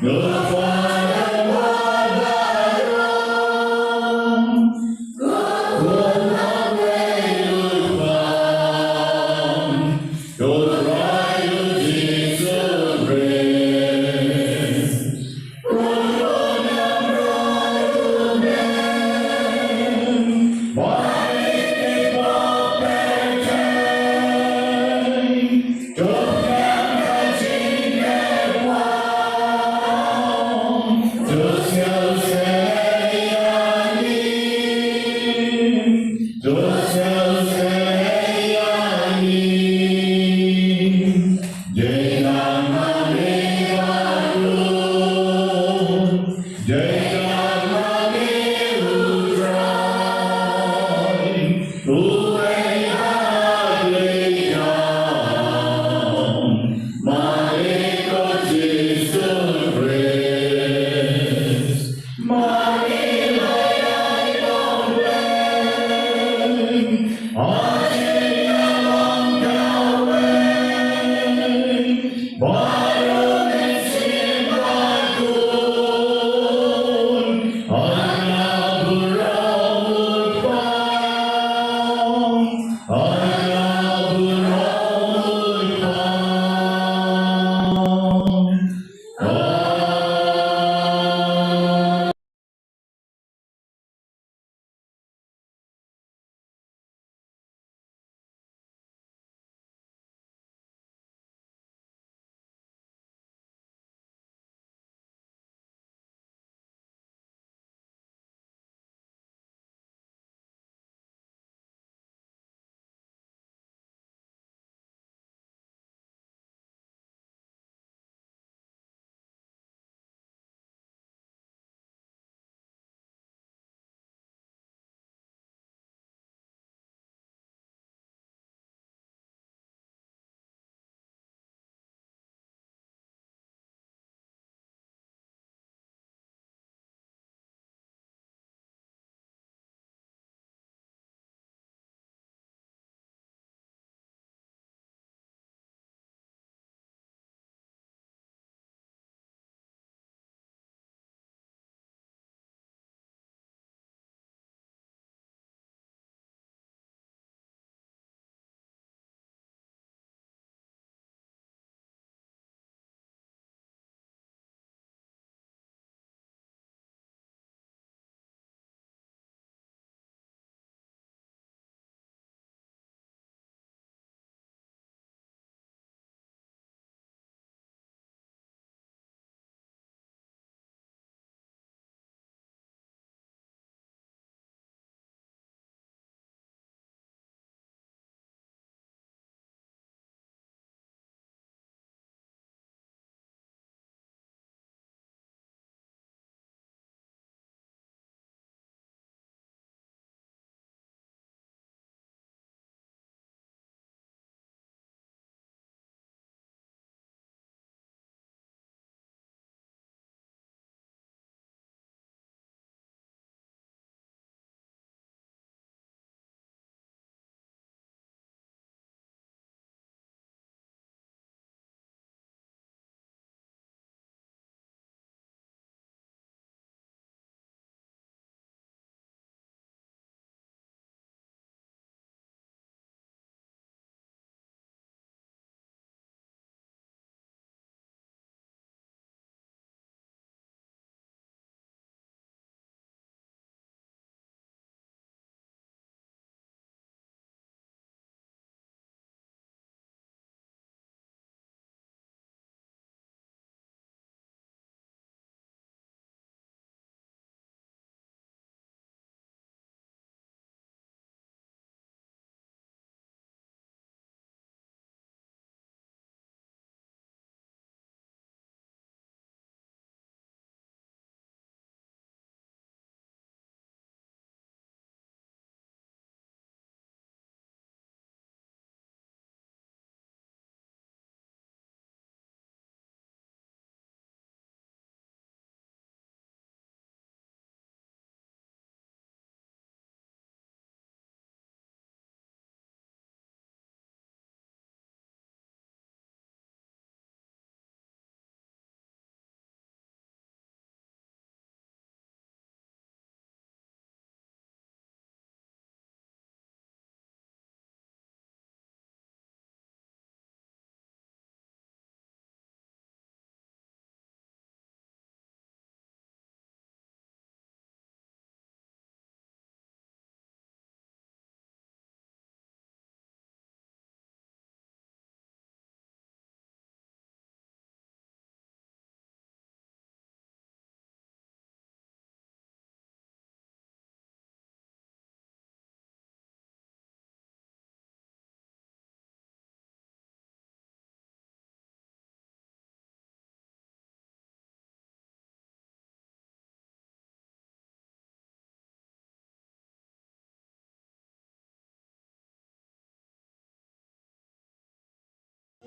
Hãy subscribe cho kênh Ghiền Mì Gõ để không bỏ lỡ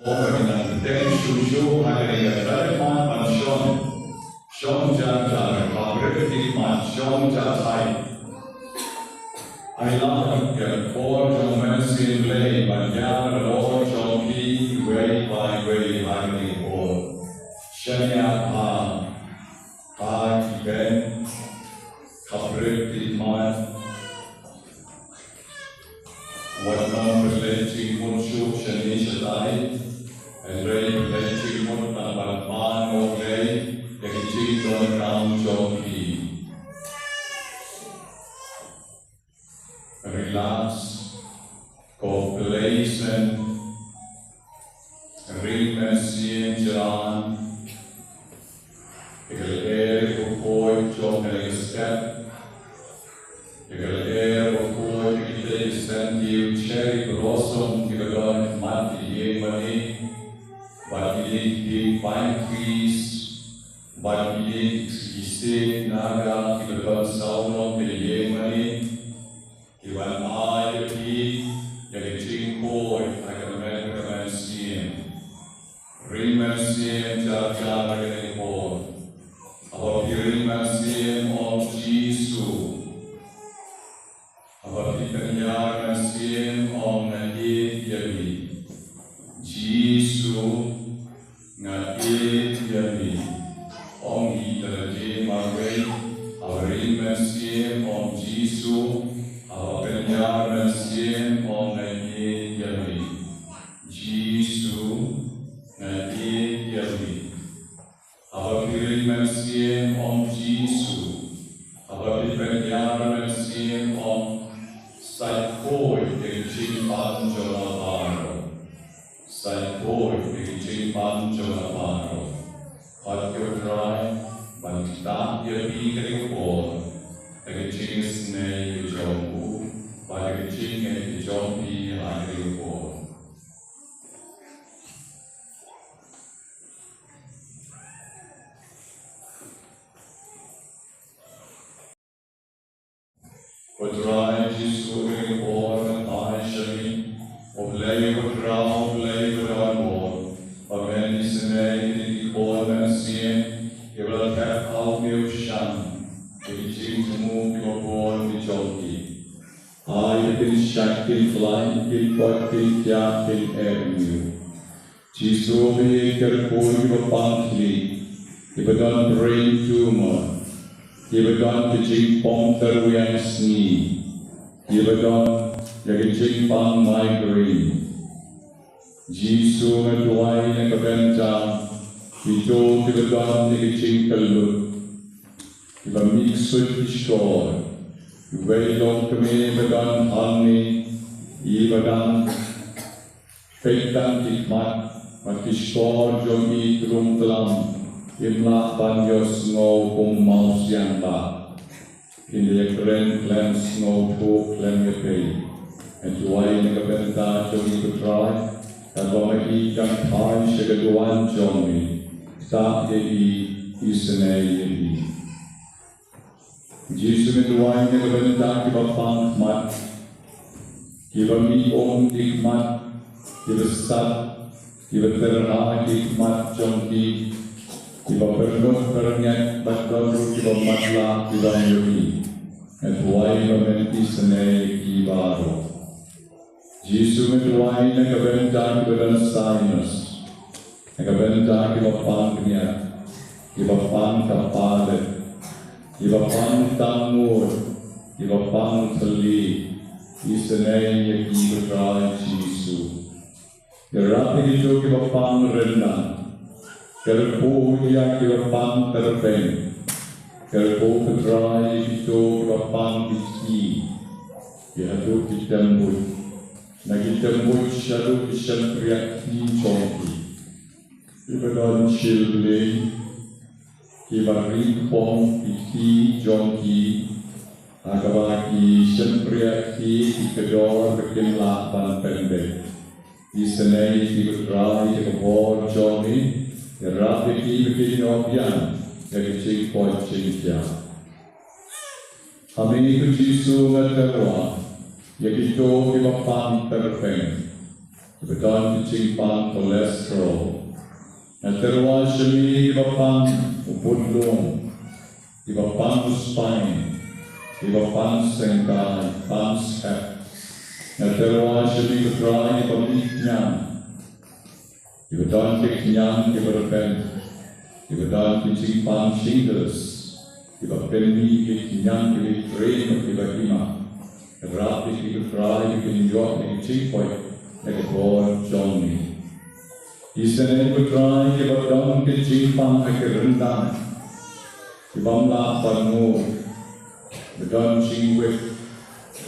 I love the poor Mercy lay, but down the Lord shall be way by way, hiding for Shania Pa, Ben, Kabrit, Man, what non relating Munshu, Shanishatai, and Ray relating Muntan, Man, or Ray, the Kijik on Ram Joki. Relax, complacent, remercier John, ik wil eer voor John en ik step, ik wil eer voor ik deze stand hier cherry blossom die we dan met die money, wat die pine trees, wat die steek naga die we dan sauna die money. Iwan ay ki yang cingkoi akan mereka remercier jaga lagi pun. Apa remercier om Yesus, apa kita remercier om Nabi Yabi, Yesus Nabi Yabi, om kita jadi magai. Apa remercier om Yesus. Our Benjamin on Nabi Yabi, Jesus Nabi Yabi. Our Benjamin on Jesus. Our Benjamin on Saikoi, the Chimpan Jonavaro. Saikoi, the Chimpan Jonavaro. Hot your dry, but stop your beating for. The king snake Jomu, by the king and the Jomi and the war. But right is going born and I shall of labor ground, labor on board. But when is the name in the born and sin, he will have out your shun. To move your born with jockey. I can shackle flying, kill what kill cat, kill avenue. Jesus be a pool of bounty. If a done brain tumor, if a done to jig bomb the way and snee, if a done the jig bomb migraine. Jesus and wine and a venta, he told if a done the jig look. If a mix with shore, you wait on to me, Ibadan, honey, Ibadan, Faitan, Tikmat, but the shore, Jogi, Drumtlam, Imla, Banyo, snow, Bum, Mouse, Yamba, in the grand clan, snow, poke, clan, your pay, and to wine a benta, Jogi to try, and Lomaki, Jan Pai, Shagaduan, Jomi, Start the E, Isanay, Jesus mit wine the benta give a funk mat, give a me own dick mat, give a stud, give a terra dick mat junkie, give a pernot pernyat, but God give a matla, give a yogi, and wine a mentis and a kibaro. Jesus mit wine a benta give a sinus, a benta give a funk nyat, give a funk a father. Give a pang tamur, give a pang tali, is the name of Jesus Christ Jesus. The rapid to give a pang renda, Kerpuya give a pang terpen, Kerpu dry to give a pang iski, Yadu kitambut, Nagitambut shadow kishan priaki chonki, Ibadan chilli. Kibarik pong iki jongki agabaki shenpriaki ikedor kekinlapan pendek isenei kibutrai kebor jongi irapiki bikin obian kecik poncing kia kami kucisu ngaterwa yakito kibapang terpen Ibadan kicipang kolesterol. Naterwa shami ibapang upudlong, ibapang spine, ibapang sengkai, pang skep. Naterwa shami ibapang ibapang Ibadan kiknyang ibarapent, ibadan kicipang shingles, ibapeni kiknyang ibitrain ibahima, rapi ibitray ibinjok ikichipoy, Nagabor Johnny. Isane ibitray ibadan kicipang ikirendang, ibamla panu, ibadan chingwit,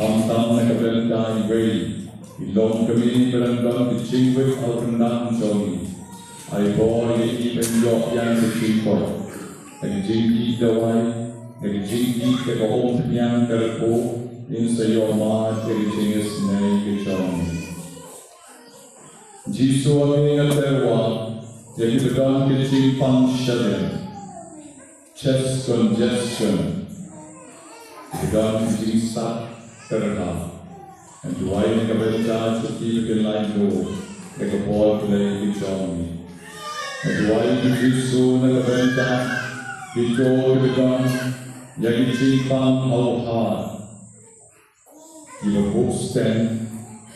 hamtam nagabenta ibay, ilong kami berendang kicingwit al-rendang Johnny. Ay boy ibinjok yang kicipoy, nagijinggi daway, nagijinggi kagahong yang karpo, insayo ma kagijingis na Johnny. Jisu ami naterwa, jadi begang kicipang shadem, chest congestion, begang kicipang terhad, and duai nagabenta chuti begelai lo, nagabor play kichongi, and duai Jisu nagabenta kito begang yang kicipang hauhad, ibabuk stand,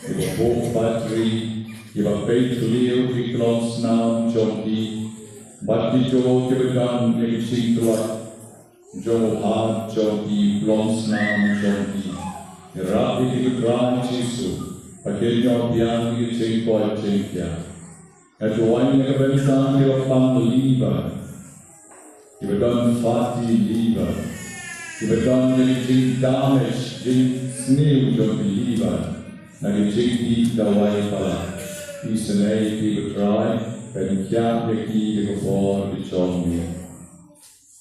ibabuk battery. Iba pay tuliw iklons na Johnny, bati jo kibegan naging tuwa, jo hard Johnny klons na Johnny. Rapi kibegran Jisu, pagkinyo biyang naging ko at cengkya. At huwag nagabalitan iba pang liver, ibagan fatty liver, ibagan naging damage, naging snail Johnny liver, naging di daway pala. Isanay ibitray, penkya yaki igabor ichongi.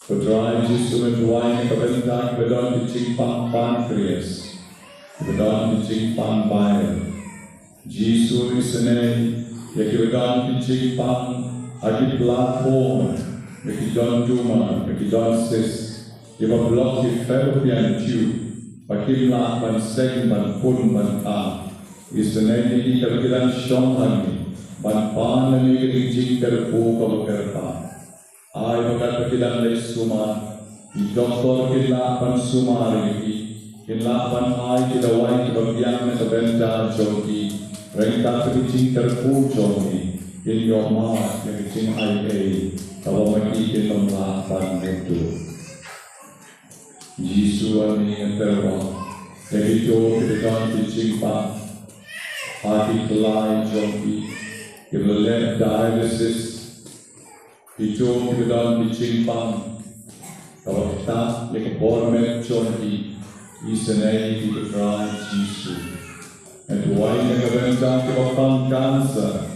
Patray Jisu metuay nakabenta ibadon kicipang pancreas, ibadon kicipang bile. Jisu isanay yaki ibadon kicipang agi platform, yaki don tumor, yaki don cyst, iba block the fallopian tube, pakimla ban seng ban pun ban ta. Isanay ni kabilang syonghan banpan na ni kajing terpo kabakarpa. Ay magkakilang na suma, i doktor kilapan sumari, kilapan ay kidaway kibagyan na kabenta jogi, rengka kajing terpo jogi, kinyoma kajing ay kawamakikin ng lapan nito. Jisu ani ang terwa, kaya kibigan kajing pa, hati kelai jogi, kibelem dialysis, itu kibedan kicimpang, kalau kita lekbormet jogi, isanay kibetrai Jisu. And why nagabenta kibapang cancer,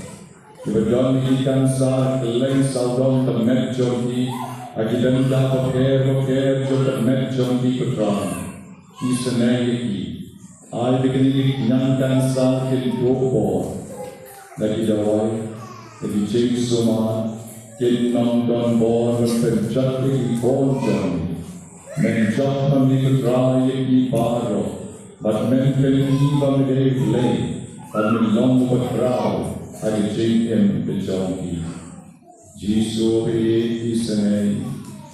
kibedan kansa keleng saudon temet jogi, agibenta poker jogi temet jogi betrai, isanay ki. Ay bikinig ng kansa kintupo, nagidaway, nagijig suma, kinong donbor, penchak ikon Johnny, menchak kami katray iparo, but menken iba midevlay, at minong patraw, agijig em Johnny. Jisu isanay,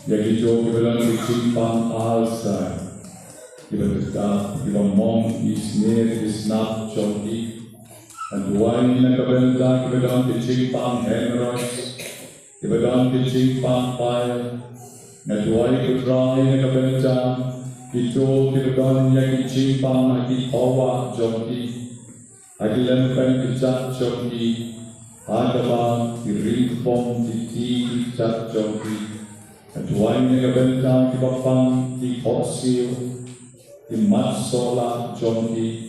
yagijog ibalang kicipang alsa, ibang mong isnir isnap Johnny, and why nakabenta ibang kicipang hemorrhoids, ibang kicipang fire, and why kutray nakabenta ito ibang kicipang akipawa Johnny, agilempen kicap Johnny, agabang iripong titi kicap Johnny, and why nakabenta ibang kikosil, Imasola Johnny,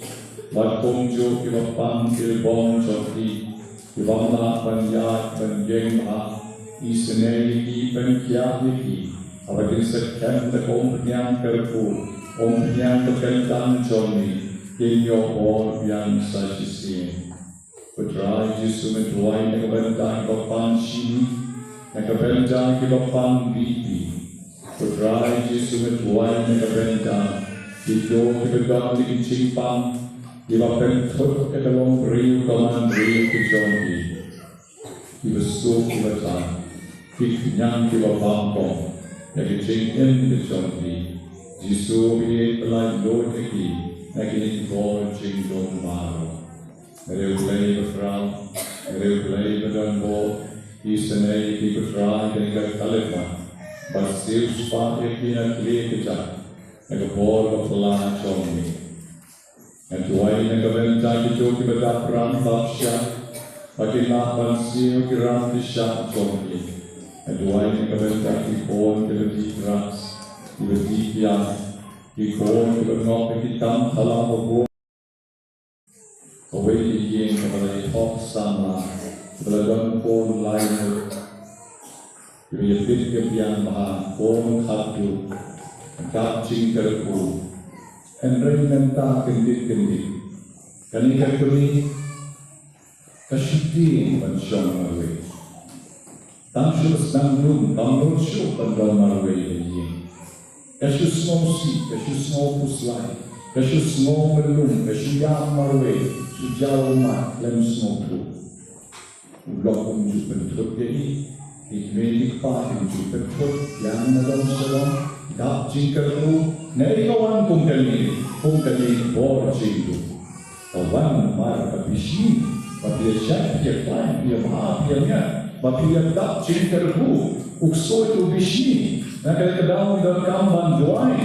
Watpongjo Ibapang Ilbong Johnny, Ibamla Panyat Panyeng Ha, Isanay Penkyaki, Abagin sa Kem na Omnyang Kerpu, Omnyang Kapentang Johnny, Inyo Or Yang sa Jisin. Patray Jisu metuay na kabentang Ibapang Shini, na kabentang Ibapang Bibi. Patray Jisu metuay na kabentang Ito kibegang kicipang Iba pentot ke dalam riu kaman riu ke jongi. Iba sup iba tan. Kiknyang iba bangkong. Yang jengin ke jongi. Jisu iye pelai lo teki. Naging gol jingdong maro. Mereu play befrau. Mereu play bedanbo. Isenay di befrau dengan kalifan. Basil spa ekina kli kecak. Nagabor befla jongi. And tuai nagabenta kito kibadapran baksya, pakilapan siyo kiram disyak jongi. And tuai nagabenta kipon kibadipras, kibadipyan, kipon kibadnok kitam halapabro. Away iyin kabalay hok sama, balagan pon layo. Kibadipit kibyan maha, pon haduh, kapcing kerku. And rementa kendit. Kanina kami kasyutin pansyong marway. Tamsyos nanglum, tamrosyo pandang marway yin. Kasyos mo si, kasyos mo puslay, kasyos mo melum, kasyuyang marway, sujaw mat, lems mo po. Ulok kong jupentot yay, ikmedik pa yung jupentot, yang nadam salong, dap jingkaru, Naigawan kung kami borjindu. Kawan mar kabisi, mapiyasyak piyakwan, piyamahapiyanya, mapiyagdak jingkaru, uksoy tu bisi, nagkakadaw dalam kamban duay,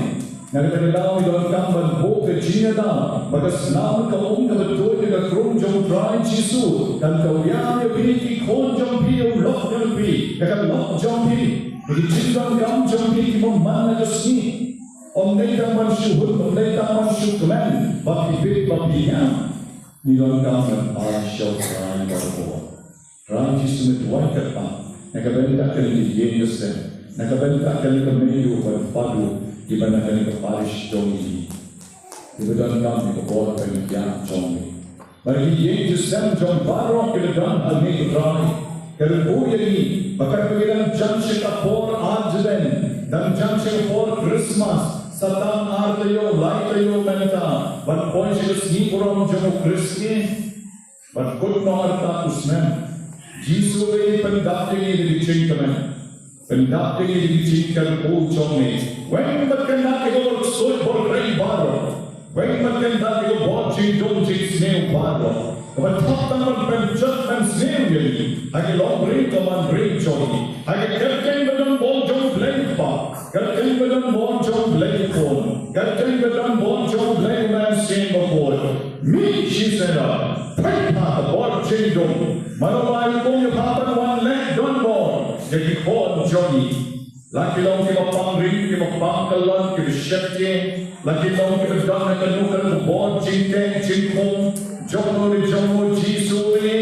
nagkakadaw dalam kamban boke jinada, bagasnaman kaung kabatoy na krum jong dry jisu, dan kawyaya piniti kon jong piyo lok jong pi, kakalok jong pi, ikijindang kam jong pi kimong nagasni. Om neitang mansyuhud, om neitang mansyukman, bakipit bakinya, nilang kaman asyal karan barbo. Ran jisu metuai kata, nakabenta kali yenesen, nakabenta kali kemeyu berpadu, di mana kali ke Parish Jongi, di badan kami ke bawah pengikian Jongi. Bagi yenesen Jong Barok keledang almi kutrai, kerbu ini, bakal pengiran jamsik apor ajlen, dan jamsik apor Christmas. Satang artayo, laitayo menta, but points to see from Jomo Christi, but good no arta usman. Jesus way pendapting in the chingkaman, pendapting in the chinkar pool chomni. When but can not go so for rain barro, when but can not go watching don't snail barro. But top down when just and snail really, I can long break the one break chomni. I can get them ball jump blank bar. Galing ba ng bon jong blame phone? Galing ba ng bon jong blame man same before? Me, she said, pay pa the bon jingdong. Manumay ko yung hapan one leg don bon. Yaki bon Johnny. Laki long kima pang ring, kima pang kalon, kima shepye. Laki long kima dang na kanukal ko bon jingteng jingkong. Jono ni Jono Jisu ni.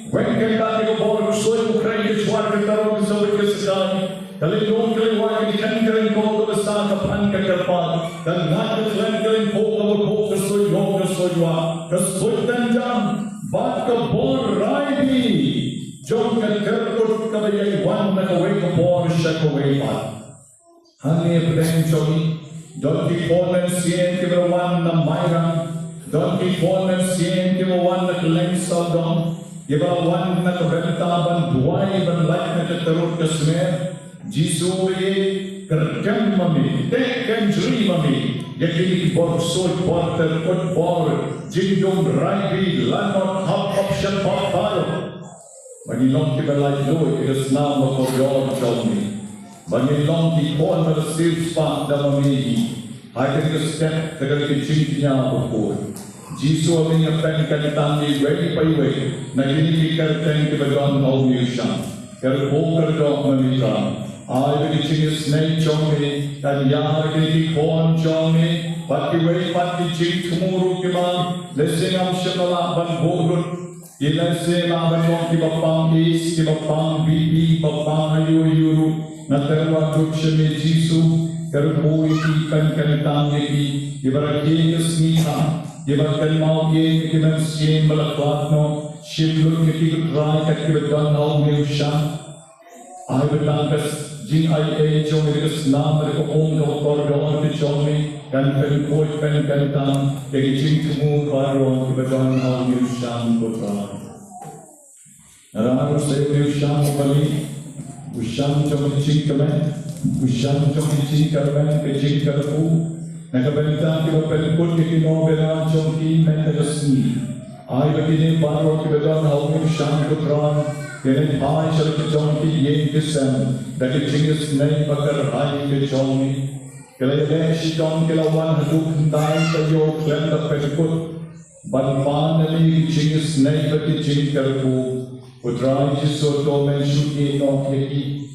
When dati ko bon soy ko kray kishwar kitaro kisawi kisakay. Kalilong kaliwag ikangarin ko sa kapan kakarpan, dan nakaklangarin ko ko kasoy no kasoywa, kasoy tanjam, bat ka bor raibi, jong kakarkot kabayaywan na kaway ka bor siya kaway pat. Hangi pren jogi, don't keep on and sien kibawan na mayrang, don't keep on and sien kibawan na kalensal dong, kibawan na kabentaban duway ban like na katarot kasmer, Jisu ye kerjam mami, tekan juri mami, yakini borsoy porter kot bor, jindong raibi lanot hap option portalo. Magilong kibalay loy igasnam ako yon jomni. Magilong kikon malasil spak damamihi. Hakin ka step tagal kichink niya bukor. Jisu aming apeng kanitang ni way by way, nagini kikarteng kibagon au niyushan. Kerbo kerdok mamitra. I will teach snake chommi, and yar ki kon chommi, pati way pati ching tumuru kiman, lessing am shamala ban bogun, ilase laban mo kibapang is, kibapang bibi, bapang ayuru, naterwa tukshami Jisu, kerbo iti kan kanitang yaki, ibaraki yasniha, ibarkan mau ye kiman sien malakwatno, shimlun kiti kutrai kakibadan au niyushan. I will not jing ai e jong ni kas nam re ko ong ko kor do on ti jong ni kan penkot pen kantang dari cintamu baru kebetulan hal Yusam putra. Narang saya Yusam kembali, Yusam jom cintaman, Yusam jom cintaman kecintaku. Nakabalitan kita penkot kita Nobena Banyngkong menterusni. Ay begini baru kebetulan hal Yusam putra. Kenen hai sel kejong ki yen kesam dari jingus nei bakar hai kejong ni kelele shitong kelawan haduh bakyndai tayo klan ta penkut ban ni jingus nei baki jing karbu putra jiso to men shuki no yeki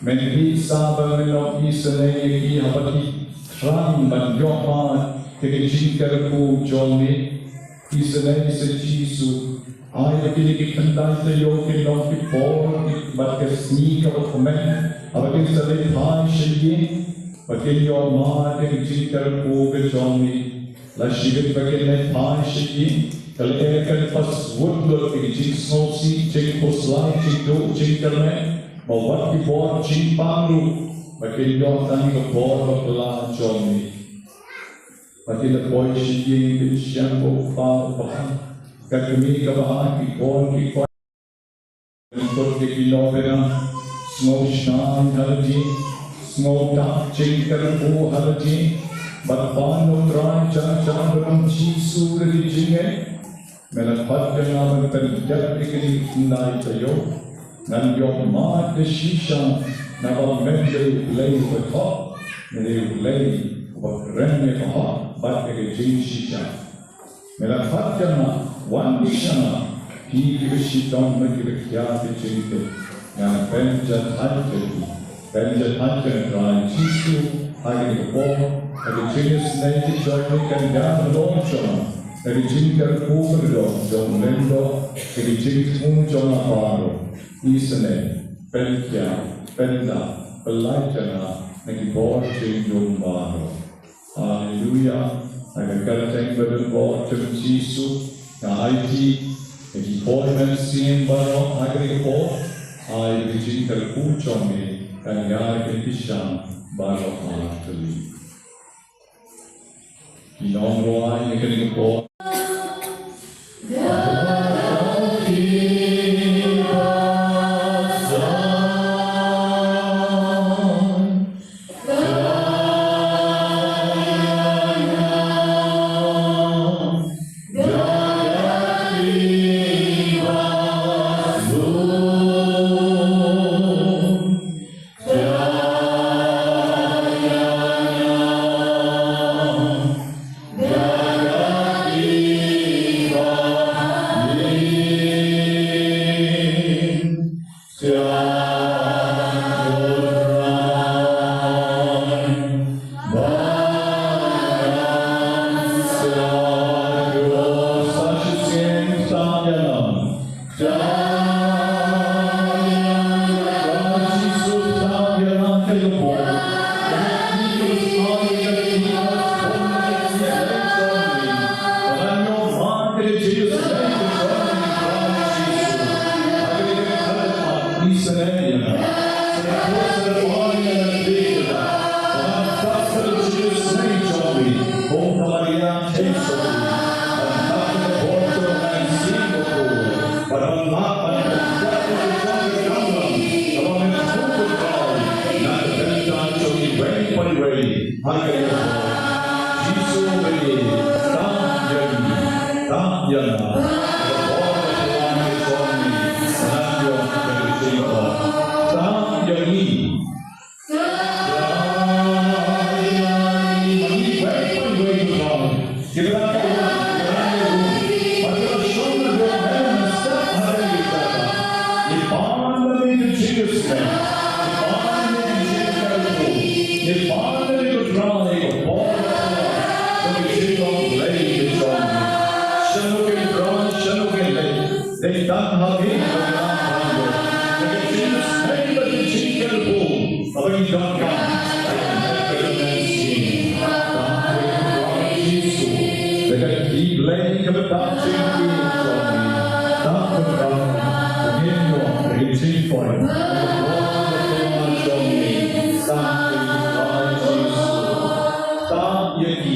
men hi saba men no isane yeki habati ram ban yohan ke jing karbu jong ni isane se jisu Ay begini kentang tayo kinong kipor batkasni kawakumen abakin salit hai shiyi bakin yo ma den jinkar po bejongi la shigit bakin net hai shiyi kalaya kan pas woodlot ki jink snowsi jink poslai jink do jinkar me mawat kipor jink pangru bakin yo tani kapor bakla jongi bakin la boy shiyi bin shampo pa bahan kami kabahan kikon untuk Nobena snow shine halaji snow dark chinkar po halaji batpan no try chan beram chisu dari jinge melapat dengan berjat ikini nai tayo nan yo ma de shisha na ba mende lay betok mende lay bakren ne ha bat ke jing shisha melapat dengan Wan Bishana, he Vishitong Makivya Vichinte, and Benjat Hankin, Ryan Chisu, Hagin Ball, and the Genius Native Joining and Gan Lonchon, and the Jinkar Kuberdo, John Lendo, and the Jink Jona Baro, Isane, Benkia, Benda, Belajana, and the Ball Jing Baro. Hallelujah, and the Galatang Bedon Ball to Chisu. IT, employment scene baru agri ko, ay digital pucong ni kanya kentisang baru akali. Inong roay ni kanya ko. Yeki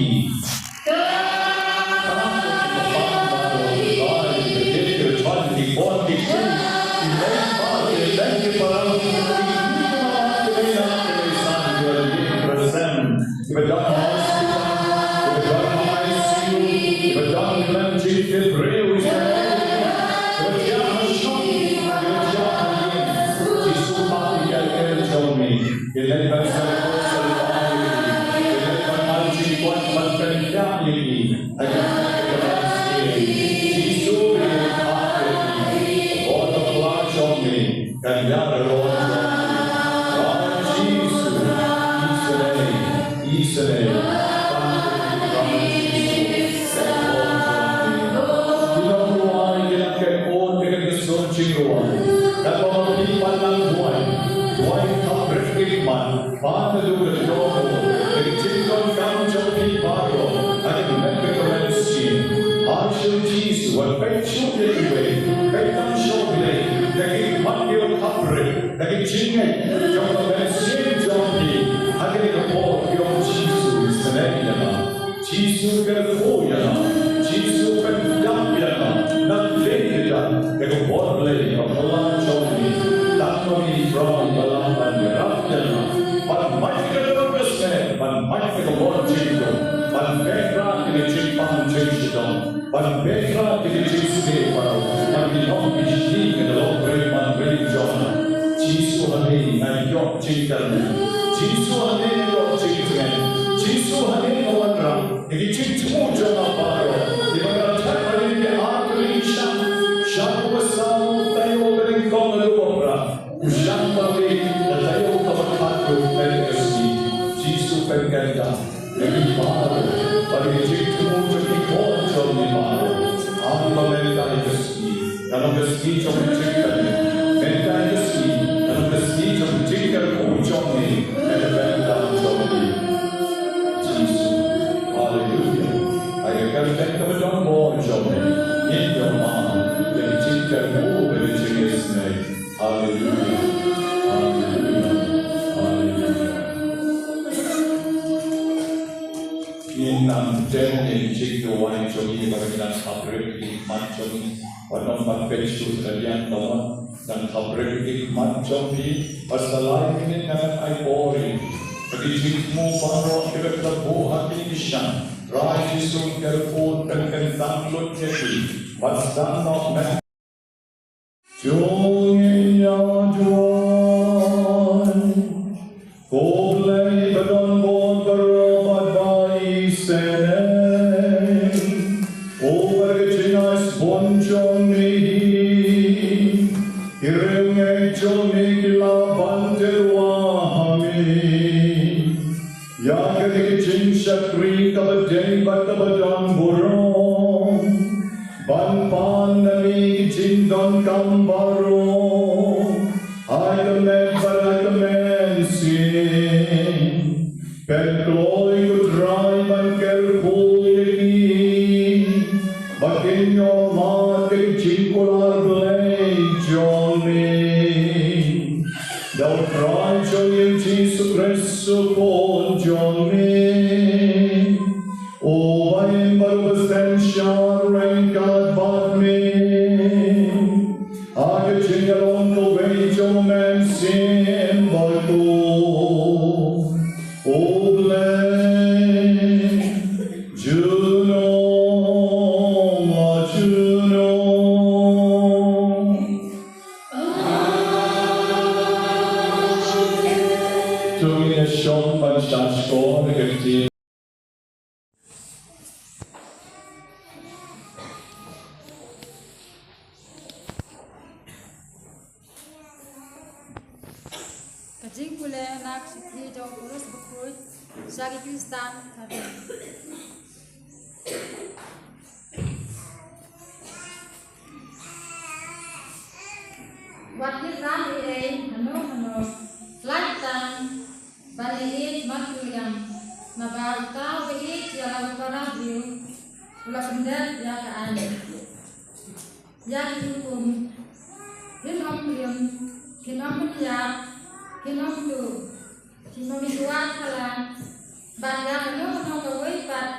Bạn đang ở nước không có với bạn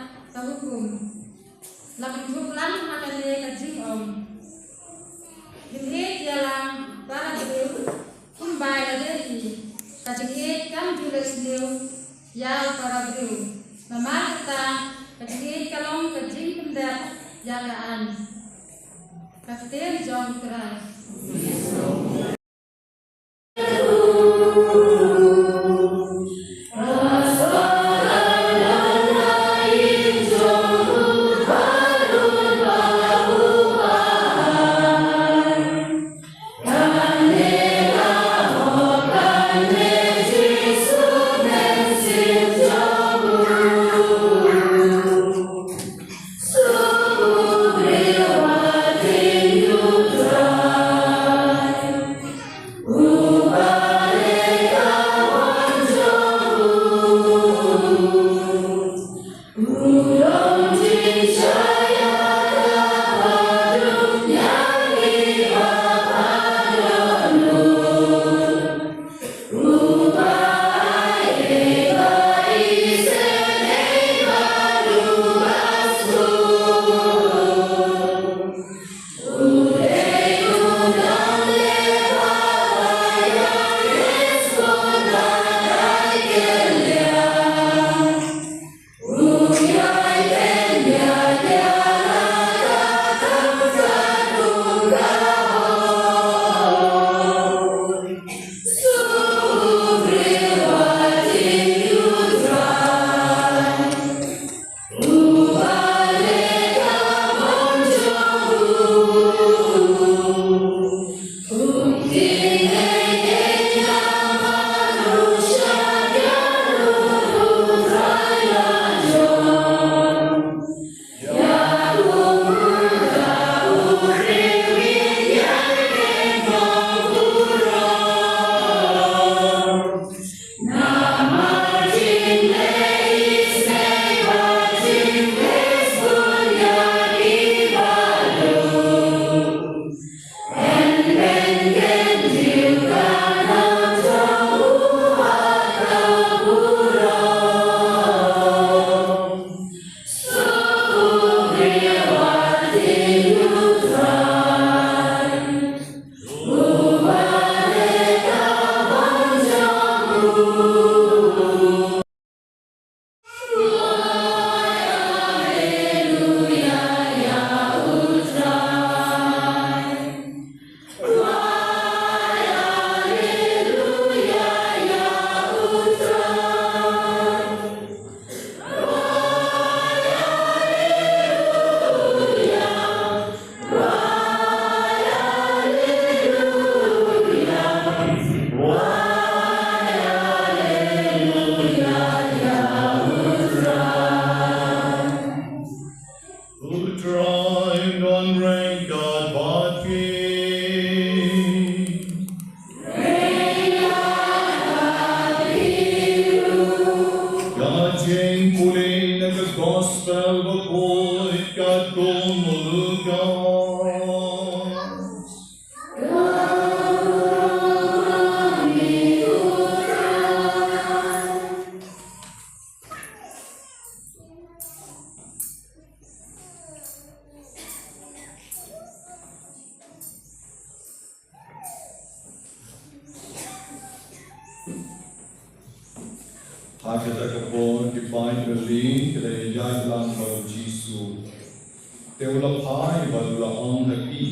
Kagigit kalong kajing pendat jagaan. Kastil John Christ. Kita kapon divine berlin kita jai lang baru Jisu. Teula pai baru la ong haki.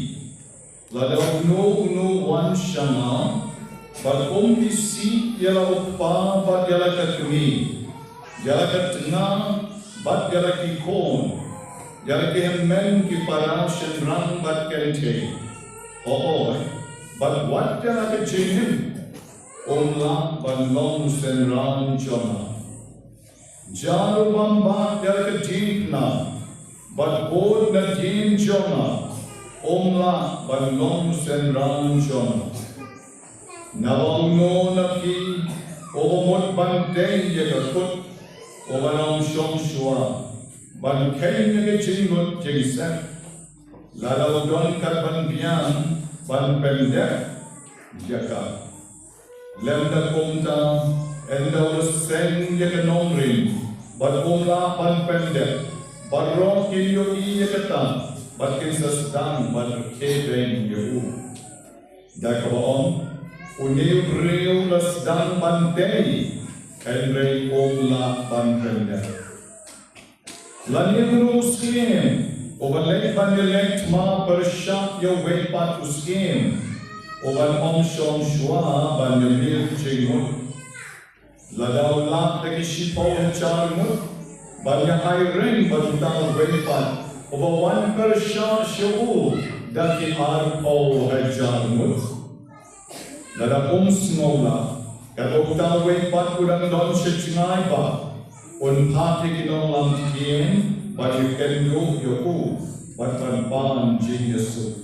Lada uno wan shana. Bad kisi yala upa bad yala katmi. Yala katna bad yala kikon. Yala kemen ki para shenrang bad kente. Bad wat yala kejenim. Omla banlong senran jona. Jaru bamba yala kejipna. Bad bod na jin jona. Omla banlong senran jona. Nawang no naki omot bantay yakakut omanong shong shua. Ban kay nga jingot jingset. Lalaw don kat ban biyan ban pendek yakak. Lemda kumta enda sen yakanongrin bad umla pan pendek bad ro kilyo yakata bad kinsas dan bad keben yahu dakabaon uniu reu las dan bantei enrei umla pan pendek Laniang skim, overlay panelect ma persyak yo way pat uskim, ovan omshon shwa banyalir jimut. Ladaw lak dagi shipo charmut, banya iron badutang way pat, over one persyak shu dagi arpo hajarmut. Ladaw snola, katokutang way pat udang don shichingai ba. On party kinong lang tiyan, but you can do your own, but pan genius.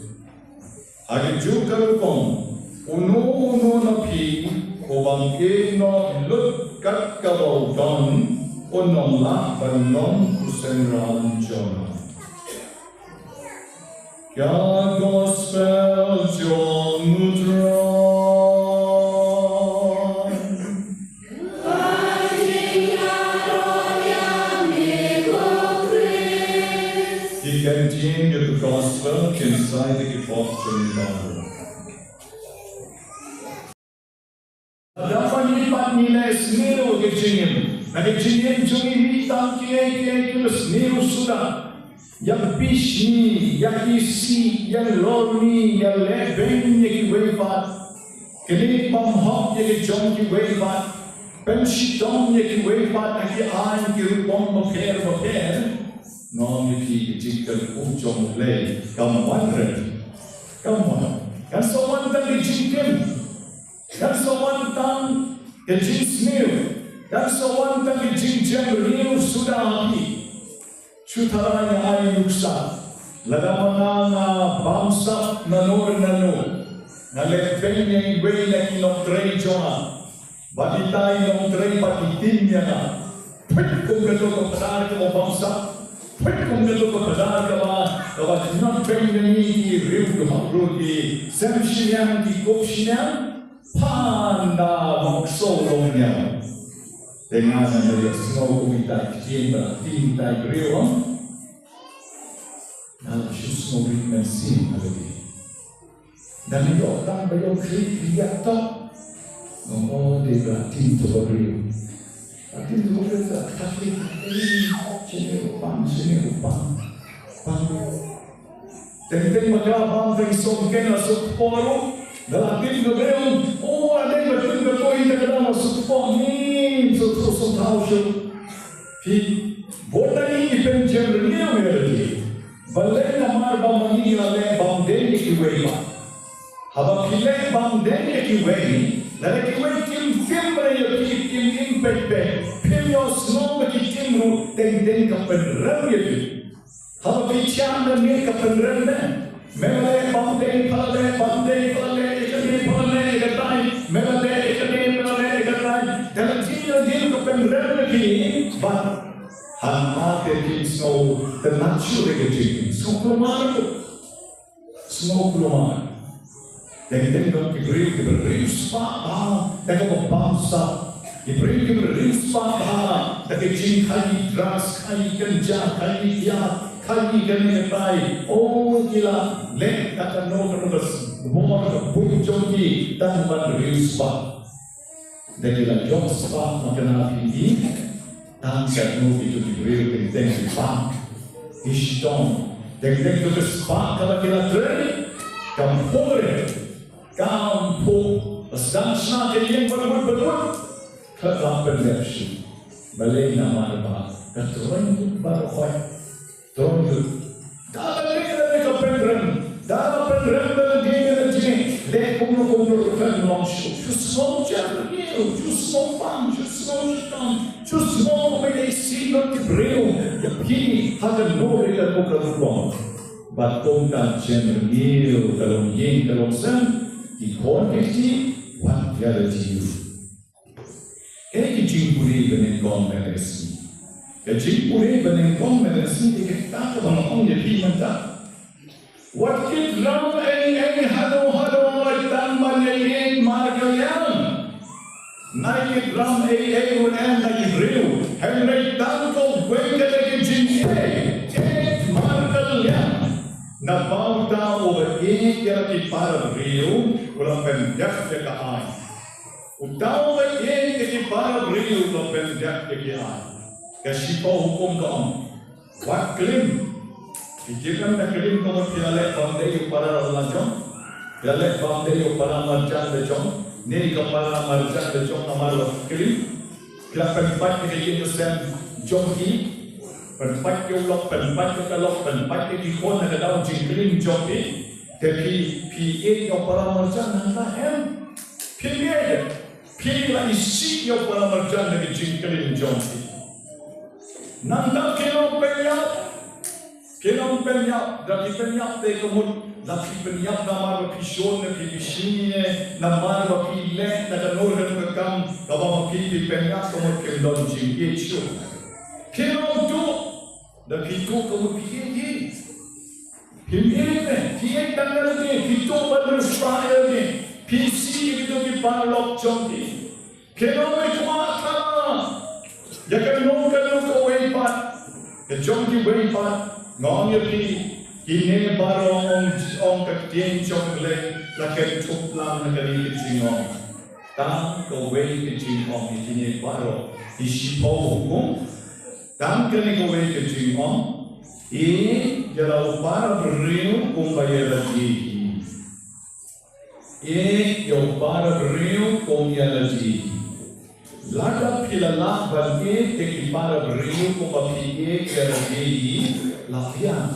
Agiju kalukong, uno na pi, o bangke no lut kat kabaw don, unong la banong kusenran jona. Kya gospel jong mudra. Continue the gospel inside the fortune Bible. Dapat lipat nilai seniru kecilin. Kecilin cumi mitang kiai seniru sudah. Yang bisni, yang isi, yang lorni, yang leben yang kiwepat. Kelik mamhok yang jom kiwepat. Penshitong yang kiwepat yang kian kirupong maper. Nom ki jikal ujong lay kawan red kawan kan someone tang jikim kan someone tang jismil kan someone tang jijam riu sudah api sutaranya ay luksa ladamana bangsa nanur nalepeng yang iway ng trey jona batitay ng trey patitin niya na pwede kong gato kapasari ko bangsa. Kung nito ko padar kawa not bengani ki riu ko di semshiang ki kopshiang panda maksolo niya dengan dari snow kita tinta riu na shusno ritmen sin alagi dan itu orang bayar klik lihat tak no de tinta riu Tapi itu kita tapi sini upang. Tentang magabang dari songken asuk poro, dalatin gabeon, ada yang betul betul ini kadang asuk poro ni, so tahu sih. Di bola ini penjam real lagi. Balik nama bang ini lagi bang deni kiwei. Haba kilek bang deni kiwei. Lalu kiwei kim film mereka kim pepe. Film yang snow kim ru teng kapan ya. Haba bicara dengan kapan ramai. Memang bang deni pale ikan memang ikan ikan. Dalam dia kapan ramai but hamba kim snow ternatur lagi snow kelomar. Dan dong diberi spa, dan bangsa diberi spa, dan jin kali dras kali kerja kali dia kali kerja oh gila lek akan nomor bunjogi dan beri spa. Dan gila jom spa makan ini, tangkat itu diberi dengan spa, istong, dan itu spa kalau kita teri, kampung. Kampung, sedang yang berbut, kelapan versi, balai nama apa? Keturun barokai, turun. Dalam mereka penrem bergaya jenis, lekum kan langsung, justru jauh, justru pam, justru memiliki sifat kebrew, yang kini akan boleh dilakukan ruang. Batong dan general kalau sen. Equality, one reality. Jimpuri Banyngkong Meresi. Jimpuri Banyngkong Meresi dikatakan orang yang diminta. Waktu ram haduh dan banyak margayang. Naik ram unen naik riu. Henry tanto wengke lagi jimpuri. Margayang. Nabauta over yang para riu. Ulang pendak dekaan. Utaw yang para riu ulang pendak dekaan. Kasi po hukum kaon. Wat kelim. Fikirkan na kelim kamu pilih bangde yu para lajong. Pilih bangde yu para marjan lajong. Ni para marjan lajong namar kelim. Kila penpat ke yu sen jongki. Penpat ke ulok, penpat ke kalok, penpat ke ikon na daw jing kelim jongki. Tapi PA yu para marjan nanda hem. Pilih la isi yu para marjan na jing kelim jongki. Nanda Kenong penyap, lagi penyap te kemud, lagi penyap namar bapison na bibisine, namar bapilek na kanurhan kakam, kabang mapipi penyap kemud kemdon jingge siyo. Kenong tu, lagi tu kemud piyegi. Himene, piyeg tangan ni, pito berusraya ni, PC itu di parlok jongki. Kenong itu mata, ya kenong kenong keweipat, ya jongki weipat. Ngong yapi kini baru ong ketien jong le laken tuplam nakari kecingong tam kowe kecingong kini baru isi hukum tam kini kowe kecingong jalau para beriu kumbaya lagi yo para beriu kumbaya lagi lada pilala bagi teki para beriu kumbaya lagi Lafian,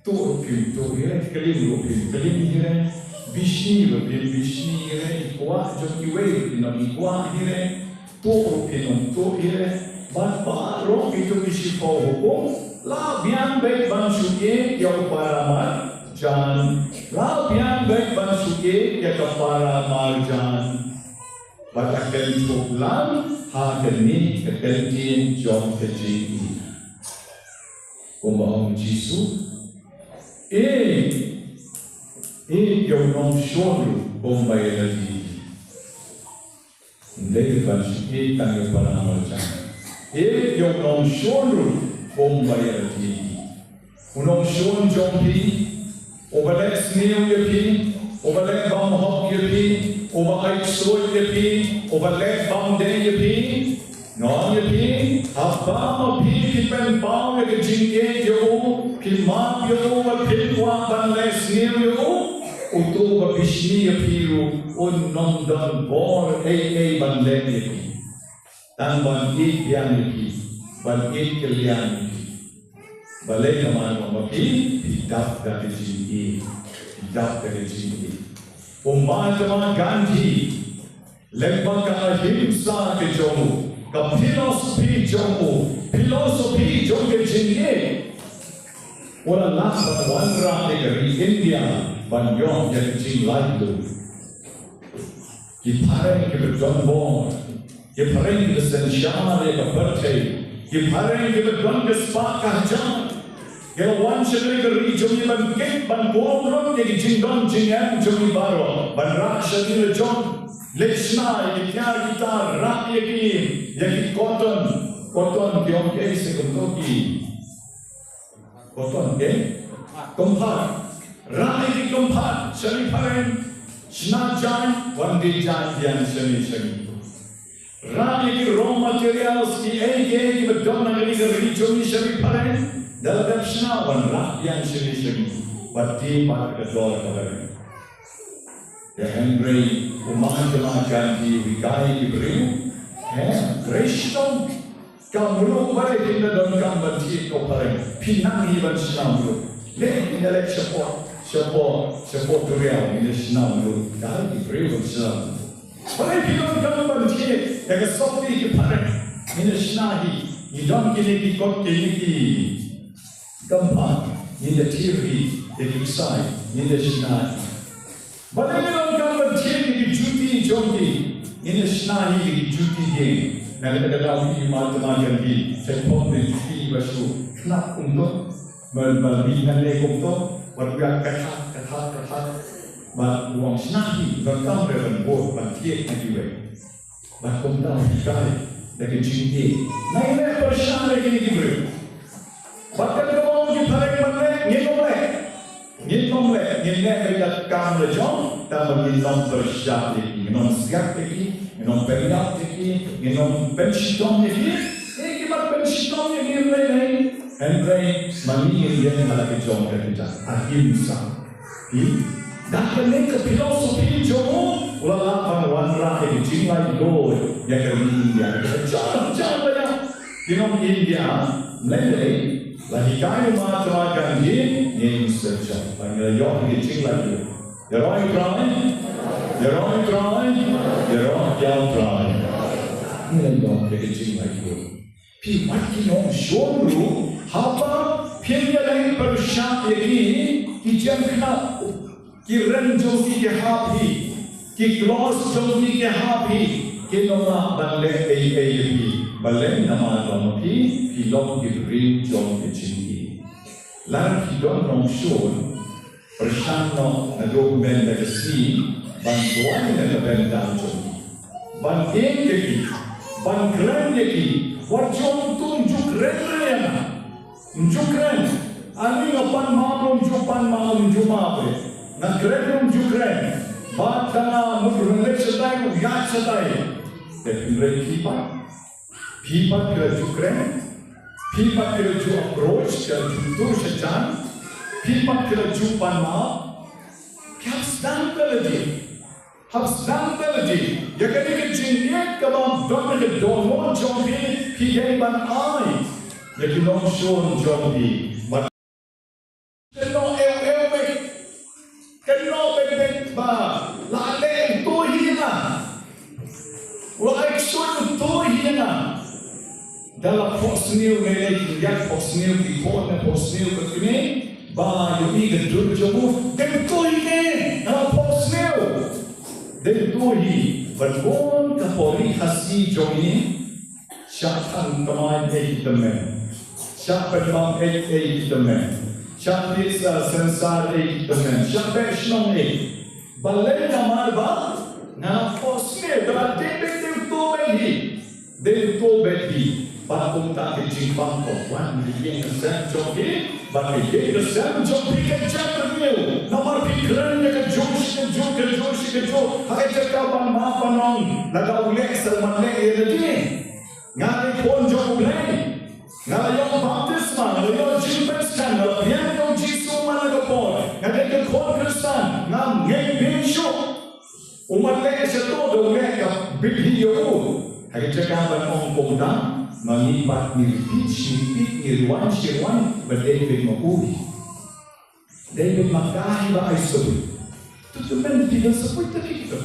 tu rupin, tu ire, kelim ire, bishni ire, ikwa, joki wei, ikwa ire, tu rupin, tu ire, ban parong itu bisipo hukum, lafian baik ban suye, yang para marjan, lafian baik ban suye, yang para marjan, batakan cuklan, hakeni kekentin jom kecil. Como Jesu, eu não choro como vai ele deve fazer tanto para nós. Eu não choro como vai ele. O não choro jompi, o balé sneu yapi, o balé bam hop yapi, o balé soy yapi, o balé bam de yapi. Não yapi, apa mapi pen pau ya kejingge yo, kimap yo, pilwa balé sneu yo, utu babishni yapi un nom don bor balé yapi. Tan ban biang yapi, ban kelian yapi. Balai kaman mapi hidup dari jingi, Mahatma Gandhi lembang ka himsa ke jomu, ka filosofi jomu ke jingi. Orang lapan wanra dari India Banyong yang jing lalu. Kipareng ke John Bon, kipareng ke Sensyar ke Berthay, kipareng ke John ke Spak Kahjang. Kalau wan sendiri keri jomni ban kek ban boron jadi jingdon jingam jomni baro ban rak sendiri jom lechna yang kita rak yang cotton kiong ke sekuntoki cotton ke kompat rak yang kompat seni paren sna jan wan di jan yang seni rak yang raw materials ki bedon yang keri jomni seni paren dalam senawan rakyat seni bati pada kedua kali. Ya Henry Mahatma Gandhi wikai diberi, Krishna kamu balik kita dalam gambar kau paling pinang iban senam le intelek support real ini senam dah diberi senam. Balik kita gambar kau yang seperti kita paling ini senahi, idam kini kau kini Gampat, ini teori, ini kisah, ini senai. Bagaimana gambar ini juti jombi, ini senai ini juti dia. Nanti kita tahu ini Mahatma Gandhi, saya pun juti basu, kenapa untuk membina lekong berbuat kata, uang senai, bergambar dan buat bantiek nanti. Bahkan tahu sekali dari juti. Nah ini persoalan ini diberi. Bahkan kalau kita paling nginomlek dekat kamar jom, tambah nginom bersyat lagi, nginom siap lagi, nginom periak lagi, nginom pensiun lagi, kita bensinong yang nilai Henry maningin yang halaki jong kerja ahimsa. Dah kena ke filosofi jong ulalapan wanra yang cintai go yang kerja yang jangan ya. Dinong India Melayu lagi kayu mata ganti yang sejak panggil yang cintai. Yeroi try. Ini yang kecil lagi. Pi mati nong showru, haba pinya lagi persyak lagi, kijang kena, kiran jogi ke happy, kiklos jogi ke happy, kinoma balai balai nama nama pi long kibrin jong kecil. Lalu kidon nong show, persyak nong dokumen dari si, bantuan yang terbenam jogi, bantuan lagi. Ban keren lagi, wajib tunjuk keren. Ani ngapan maupun jupan maupun jumape, nak keren keren. Batang mudrunek setai, yak setai. Tapi mereka pipa kerja keren, pipa kerja approach, kerja tur sejan, pipa kerja jupan maupun, kau sedang kerja. Habsdan terjadi, ya kan ini jenis kabam doa ke doa jombi pihak ban ai, ya kita show jombi, but keno bek ba, lale tu hina, like show tu hina, dalam posnil melek, ya posnil di kota posnil begini, ba yang ini gedung jomu, dan tu hina, dalam posnil. Dan tuhi berbon kapori hasi jogi syakhan kemain temen syak perbang temen syak desa sensar temen syak besnong balai namar ba na posne dra debek tu behi patung tak kecimpang kawan yang kesem jogi bagi dia kesem jogi kecap new namar pikirannya ke josh hai cakap ban panong laga ulek selman le lagi ngai pon jong ulek ngai yang baptisma ngai yang jimpeskan ngai yang jisu mana pon ngai ke kon Kristen ngai binsho umat le seto le ka bidhi yo hai cakap ban ong pomda mengibat milipit irwan shirwan berdebek makuri debek makai ba aisu tu men tidak seperti kita.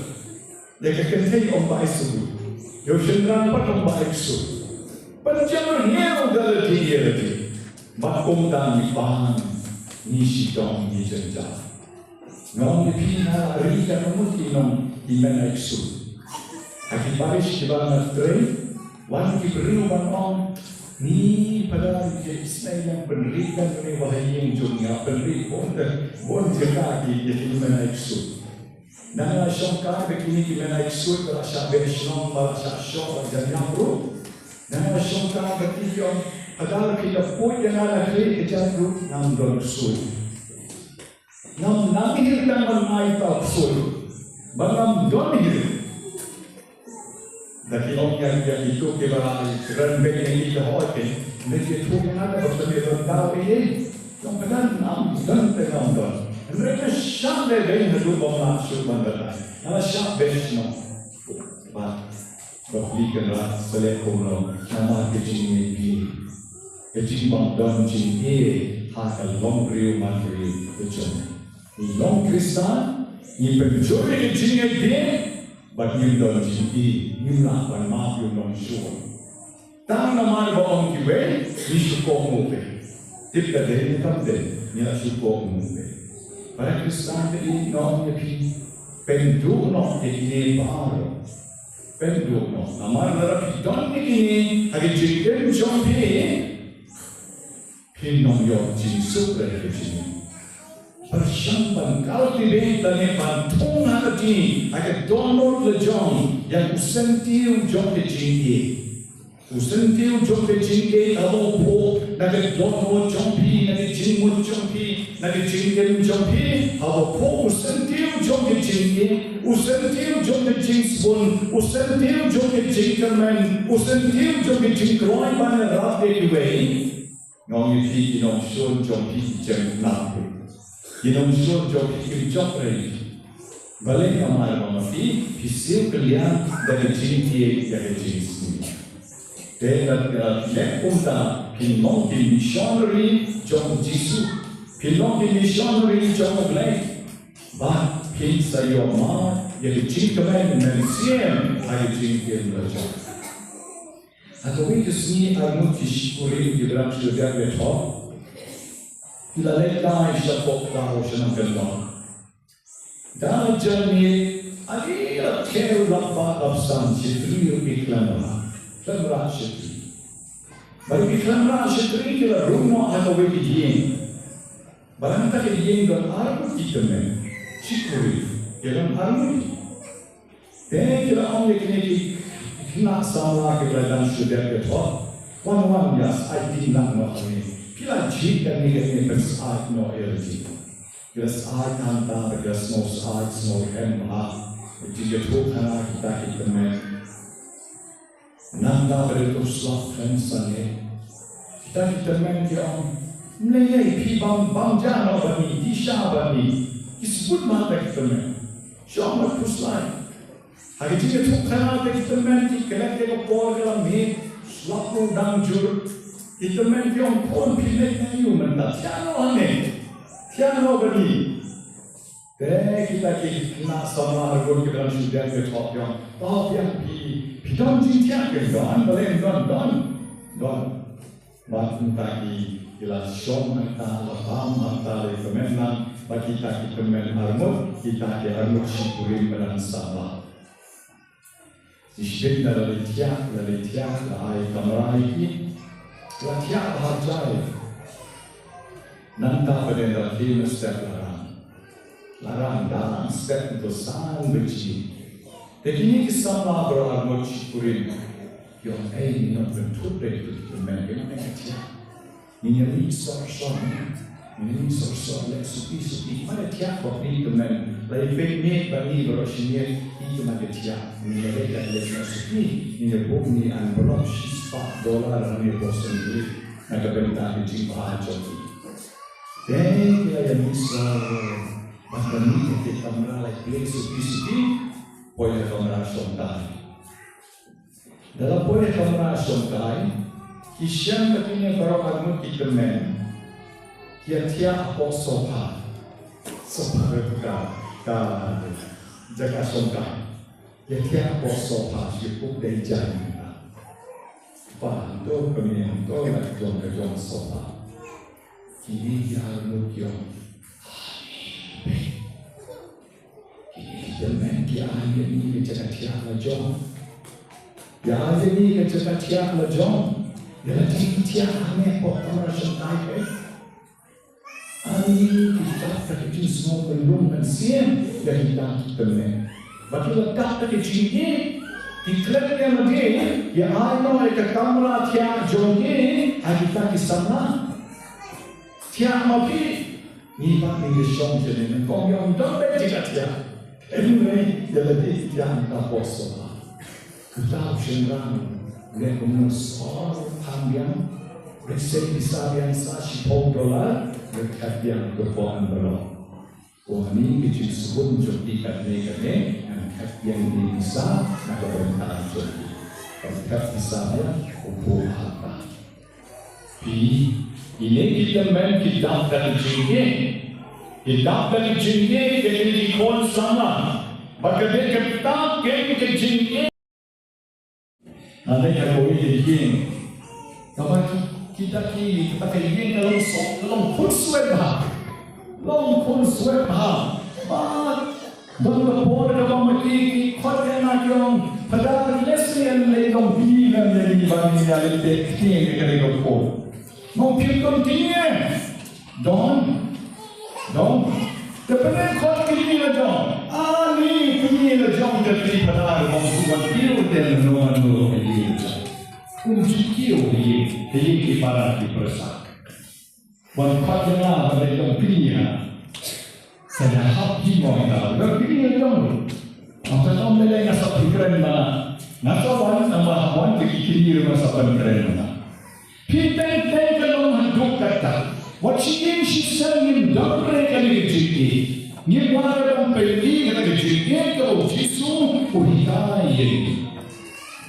Jika kentai orang aisu, yo sendiri pat orang aisu. Penjaman hero dalam dia lagi. Bakom dan bang ni sidong ni jenjang. Ngom dipina rika namuti nong iman aisu. Aki parish di bawah train, wan kiberiu bang ni pada Islam yang penerikan ni wahai jumnya peneri bon jaga di iman aisu. Nana syongka begini iman aisu terasa bersong bahasa syong dan nyamru. Nana syongka begini padahal kita pun jangan lagi kejantu nam dorsul. Nam namihir dan menaital sul. Bangam donihir. Dari orang yang itu kita renbek yang kita hoki, mereka tu yang ada bertemu tahu ini, yang benar nam dan tenang. Mereka syak dari hidup orang masuk bandar, nama syak besno, bah berlihatlah selekom nama kecil bang dan cini hakal long riu mantri kecil. Ini long Kristen, ini pencuri kecil dia. Bagyndai don cini nimlah ban maaf yung nong syur. Tang naman ba ang kiwe ni syuko mupe. Tipka din kam din niya syuko mupe. Para Kristen din nong yapi pendu nong ikini baro. Pendu nong naman narapi don ikini hagi jikem jompi pinong yung jinsuk dari kecil. Persiapan cultivate dan bantung hati agar donor lejong yang usentiu jom kecil Usentiu jom ke jingke amo po nage dono jompi nage jingmun jompi nage jingkem jompi amo po usentiu jom ke jingke usentiu jom ke jingsbun usentiu jom ke jingkamen usentiu jom ke jingkroi bana rabe kiwei ngong yi inong shon jompi jem nape inong shon jompi jomrei balik kamar mamafi pisil kalian dari jingke dari jingsbun Dengan lepunta pinong di missionary jong Jisu, pinong di missionary jong Blake, bah pin sa iyo ma yang jingkaman mensiam ay jingkem lajo. Atau itu sini almut kishkurin di dalam sudah betul, ilalek dah isapok tahu senang kenal. Dalam journey ada kau dapat absen citri iklan. Klamra Shetri. Bagi Klamra Shetri kila rumah atau bagi yen. Barang tak yen dan armut kita men. Cikuri kila armut. Teh kila orang ni kena sama kila dan sudah betul. Wan yas IT nak nak ni. Kila jik dan ni bersait no LG. Kila sait anta kila snow sait snow MA. Jika tu kana kita men. Nanda bertuslah fensane. Kita men yang melihat pibang bangjana bani, disha bani, disebut mata kita men. Jangan bertuslah. Hari jika tu kerana kita men kita kelak por dalam ni, selalu dangjur. Kita men yang pun pilih ni umanda. Tiada ane, tiada bani. Kita kena sama argut kita sudah bertop yang, yang Pidon jintia ke don, boleh don. Waktu tadi kita syom kita, lapam kita lekemenan, bagi kita men harmut, kita ke harmut syukurin beran sama. Isyik dari tiak, lahai kamera ini, tiak bahajai. Nanta pada dalam step larang dalam step itu sangat beci. Begini kisah berharmut syukurin yang ini nak bentuk dari itu memang kecil. Ini risau lek supi mana tiap waktu itu memang lagi baik bagi berosnya itu macam tiap. Ini lagi lek supi ini bumi an belum $4 ni bosan ini nak benda ini jumpa jadi. Dan dia yang risau macam ni kita meralai lek supi Poin kamera sontai. Dalam poin kamera sontai, kisah katanya berapa kita men, tiap sopa berbuka, jaga sontai. Tiap sopa cukup dari jalan. Pantu kemudian tu nak jual sopa. Kini dia mutiong. Jangan dia ni kerja tiap lajong. Dia ni kerja tiap lajong. Dia tiap ane potong rasa tai. Ani kita tak kerja semua belum mensiam dari kita ni. Bagi letak tak kerja ni, diklat dia lagi. Ya ayno ada kamera tiap jongye, kita kisana. Tiap mapi ni pak ni syom jadi kong yang dompet jika tiap. Anyway, jadi yang tak bosor. Kita cenderung lepas soal panjang, resep yang $10 dekat yang berbuat berlaku. Oh ini kecil sebut jadi katanya yang bisa nak berbentar jadi. Dekat misalnya ukur apa? Ini kita main kitab dari jingke. Kitab dari jingke jadi dikon sama. Maka dia kitab ke jingke. Nanti kalau ini jing, kalau kita pakai jing kalau pun swab long pun swab dan lepor kalau mati kau nak yang pada lesbian lekom bila lagi bagi dia lebih tinggi dari lepor. Mungkin continue. Don. Depende kau kini lajang. Ani kini lajang dari pada orang buat dia dan orang ini. Jikio di para di persak. Wan katnya pada yang pilihnya. Saya happy mohon pilihnya dong. Apa yang mereka nasa pikiran mana? Nasa wan nama wan dikikir masa pikiran mana? Pintar kalau handuk kata. What she sang dong mereka ni jiki. Ni baru pergi mereka jiki kalau Yesus uhitai.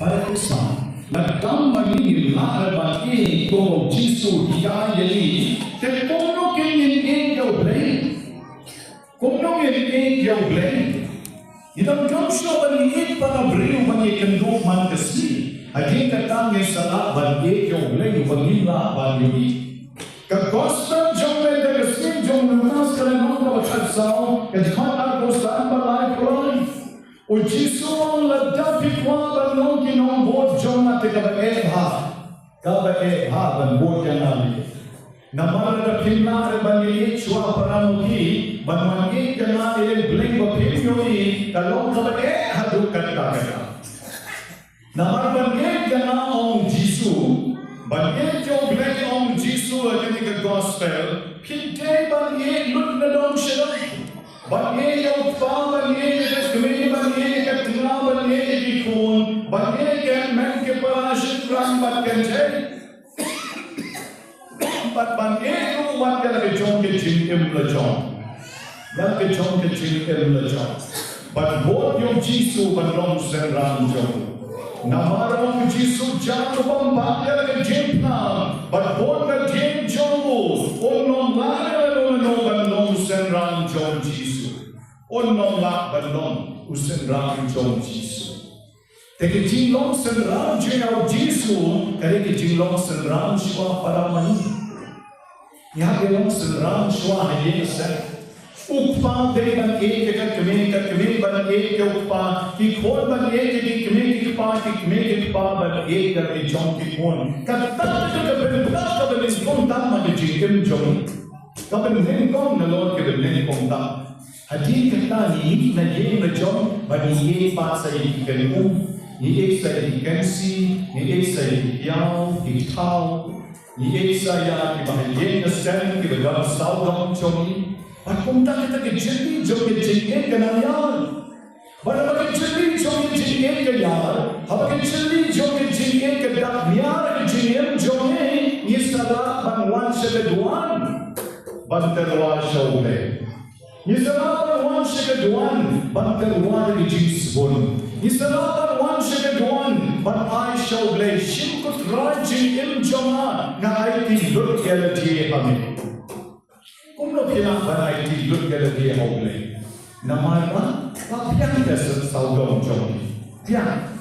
Pada kesan. Nagkamali nila bagi ko Jisu hiyayali te kono kinin ikaw blay kono kinin ikaw blay itang Joshua baliit para brio bagi kendo man kasi adi katang sala bagi ikaw blay bagila bagi ka gospel jomle de kasi jomlunas kalanong ka batsao kadikhan ako saan balay kulay o Jisu ang ladapit wa balong kinong Jom natin kabae ban boja nami. Namara da pinna bani chua paramuki banwangi kana ele bling ba pinyoyi kalong kabae haduh kata. Namara bangi kana om Jisu bangi jo bling om Jisu agani ka gospel kinte bangi lut na dom shira bangi yo pa bangi ka kemi bangi ka tina bangi ki kun bangi ka men ke parashit ram bakende but bangi ko wan ka ke jong ke jing em la jong yan ke jong ke jing em la jong but bod yo Jisu ban rom sen ram jong namarong Jisu jang bam ba ke jing na but bod ka jing jong on la no ban rom sen ram jong Jisu on la ban rom usen ram jong Jisu Teki jinglong senram jauh Jisu, kali ke jinglong senram shua para mani. Yang jinglong senram shua hanya sen. Ukpa dengan kemi ban ukpa, kikon ban kemi ban dari jong kikon. Kata berita benis kontak magi jingkem jong. Kapan nengkong nalor ke nengkong tak. Hadi kata ni na ye na jong bani ye pa sa ikan Ni sa ikansi, ni sa iyaw, ikaw, ni sa ya kibahayeng na sen, kibagam saudong chomi. At kung kita ke jeli, jomi jingin ka na yan. Para mag-jeli, jomi jingin ka yan. Habang jeli, jomi jingin ka dakmiyar, jingin jomi, ni sala bangwan sa kaduan. Bantarwa siya uli. Ni sala bangwan sa kaduan, bantarwa ni Jingsbon. Ni sala bangwan sa kaduan, ban ay siya uli. Simkot rajin imjama na ay tilot kaya diye kami. Kung no pinakban ay tilot kaya diye uli. Naman ba? Papiang desa saudong jomi. Piang.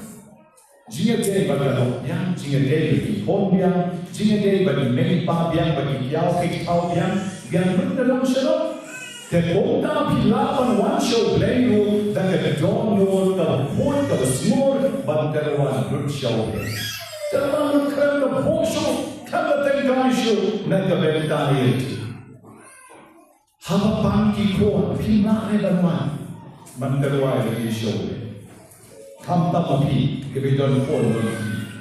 Jika dia bergaduh yang, jika dia berhubung yang, jika dia bermimpi yang, berkiau kikau yang berdalam syarab. Terkonta pilapan wan show playu, dan kedong nur, terpun, tersmur, banterwan lut show. Terlalu kerana poso, kerana tengah show, nak kebentai. Hapapan kikau, pinai berman, banterwan lagi show. Kamta mapi kebedon pon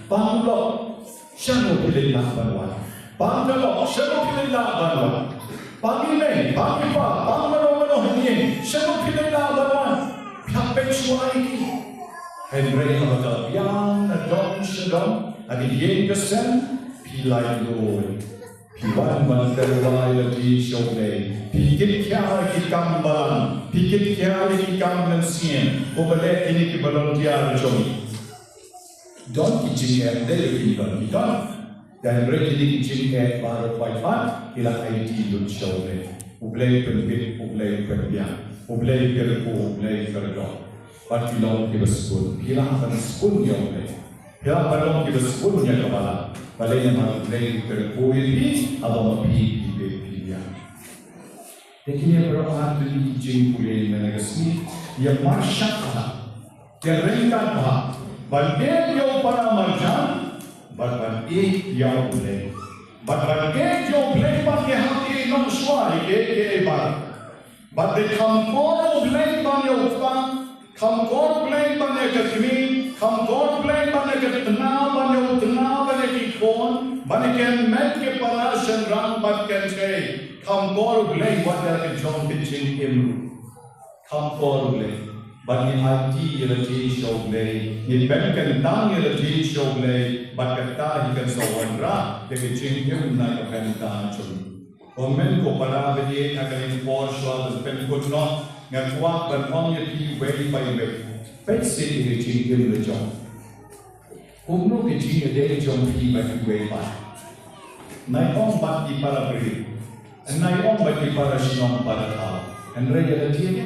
Panglo syano pilih banwan Panglo syano pilih banwan Pangime pangipa pangmano hanye syano pilih banwan Pihak suai Henry hamata yang adong syadong adi yen kesen pilai loy Piwan banterwai lagi syole Pikit kya ki kambalan Pikit kya ki kambalan sien Obale ini ki balon tiar jomi Don ki jingem dele ki balon don Dan rekini ki jingem baru paipan Ila IT lut syole Obale penbit, obale penbiang Obale kerku, obale kerdon Pati long ki bersekun Pila akan sekun ya obale Pila balong ki bersekun ya kepala Balai yang maklai terkuil ini atau mapi dia. Jadi yang berapa tu jing kulit menegasmi yang masyarakat yang ringkat bah. Balai yang para marjan, balai yang boleh. Balai yang boleh pakai hati non suai ke bar. Balai kampor boleh pakai upah, kampor boleh pakai kekini, kampor boleh pakai tenang, pakai tenang. Banikan met ke parashan rang bat kan chay. Kam kor glay wadar ke jom ke ching imru. Kam kor glay. Bani hati yelati show glay. Ni benkan tang yelati show glay. Bat kata hikan sawan ra. Ke ching imru na kapan ta chum. Omen ko para bedi akan por shwa pen ko no. Ngakwa ban ong yati way by way. Pet city ke ching imru jom. Umno ke ching ade jom pi by way by. Nai ong bat di para beri. Nai ong bat di para sinong para tau. And raya dia.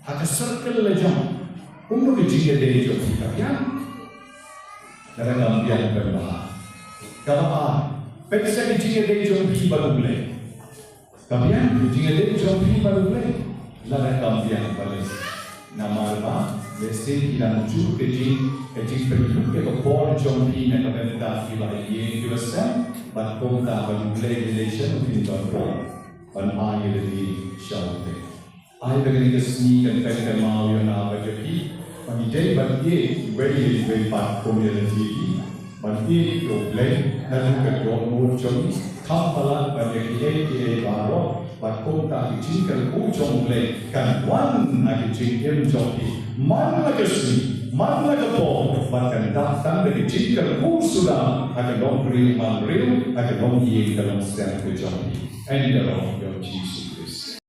Haka circle le jom. Umno ke ching ade jom pi by. Dalam ambian berbahaya. Kalau pet sa ke ching ade jom pi baru boleh. Kabian ke ching ade jom pi baru boleh. Dalam ambian balik. Nama apa? Lesi kita muncul kecing penduduk ke bawah jompi nak pemerintah kita ini kita sen, batkom tak bermulai relation mungkin berpuluh, panai jadi syawte. Ayat begini kesini kan kita mau yang apa jadi, panitia bagi very batkom yang jadi, bagi problem dan kedua jompi, kampalan bagi kita baru. Batkom tak izinkan ujung mulai kan wan nak izinkan jompi. Mana kesini, mana kepo, bahkan datang dari jika sudah akan memberi mangril, akan memberi dalam setiap kejadian. And the Lord of Jesus Christ.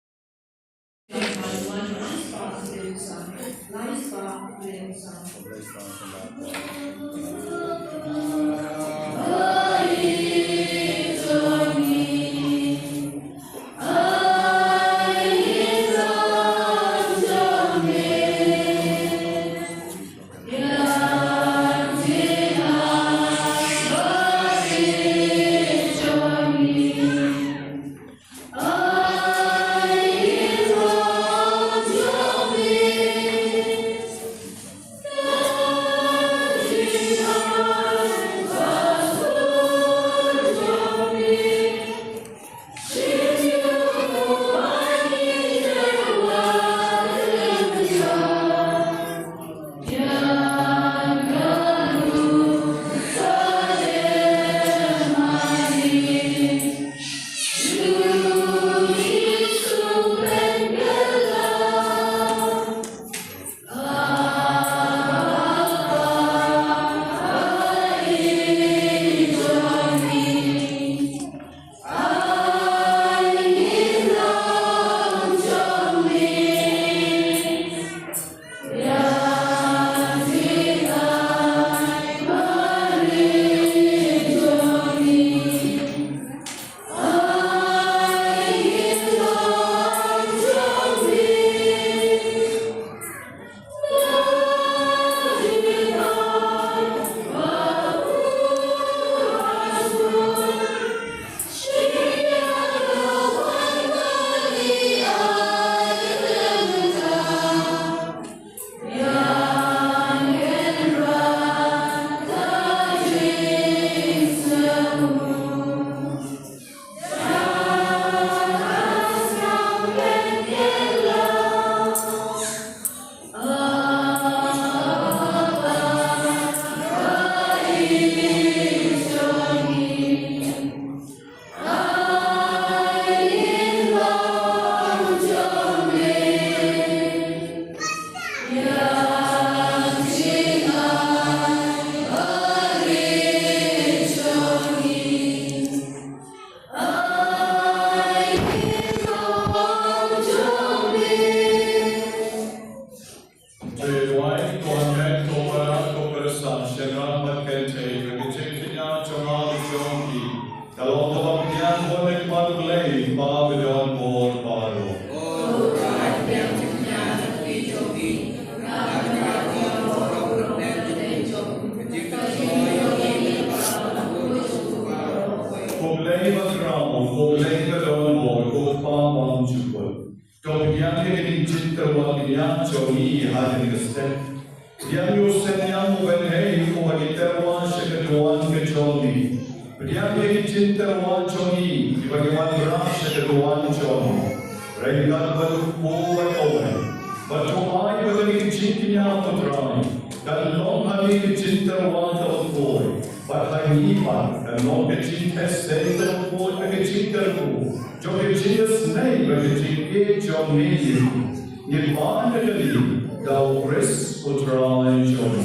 But ipan, and Lord Gajin Teste, the Lord Gajin Garbu, John Gajin's name, Gajin Gate, John Medium, Nipan, thou rest, Utra, John.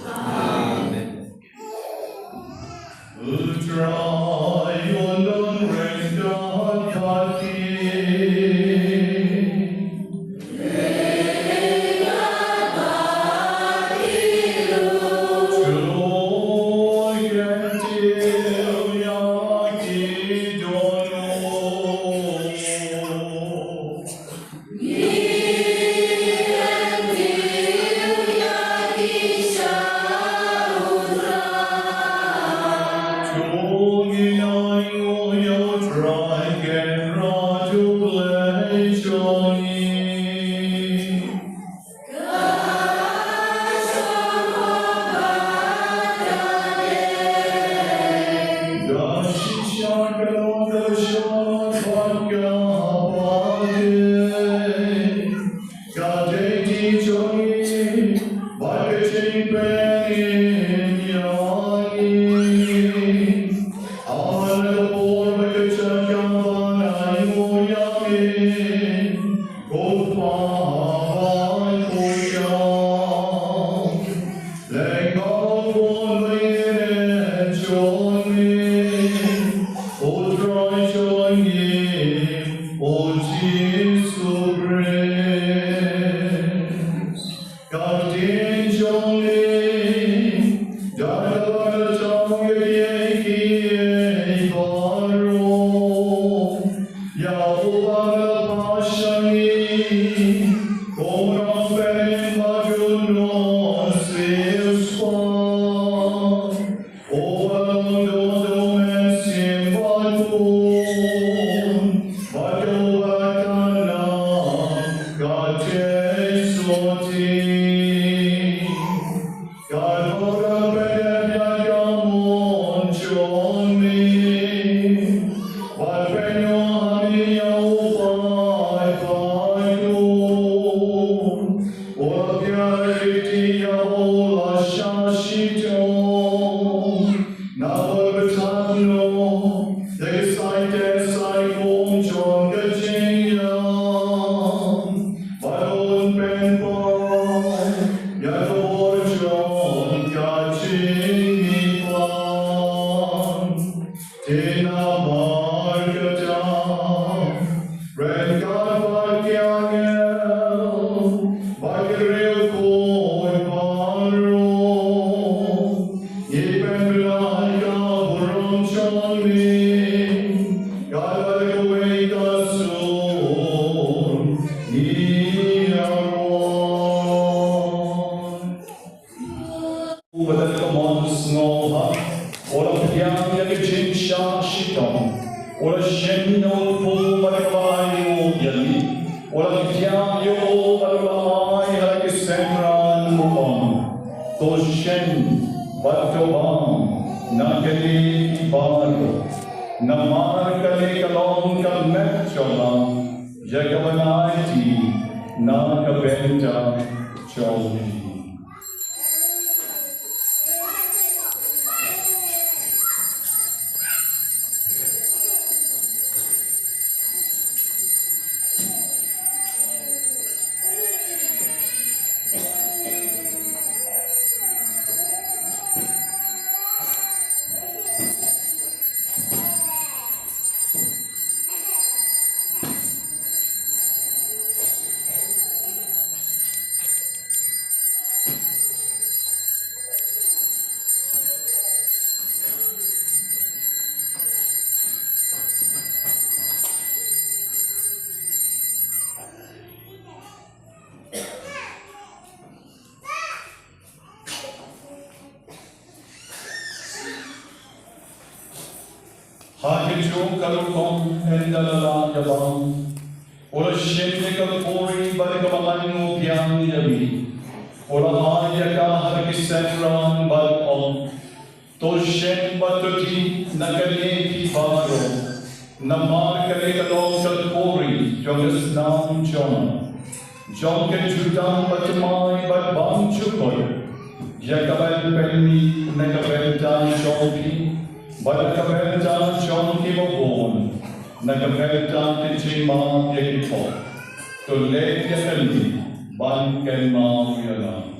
Amen. Utra, Yondon, Renda, Yaki. Hakichu kalukong endalala yabang, ora shemne kalpori barikamangu byang yabi, ora hayaka harakisenran balong, to shem batuti nagaleki paro, namar kale kalong kalpori jogas nam John, John ke judan batumai bat bang chukor, yakabal penmi nakabel dan shopi. Balakamelta John Kibobon, Nakamelta Kichima Yakito, to Lake Yakali, Ban Kenma Yala.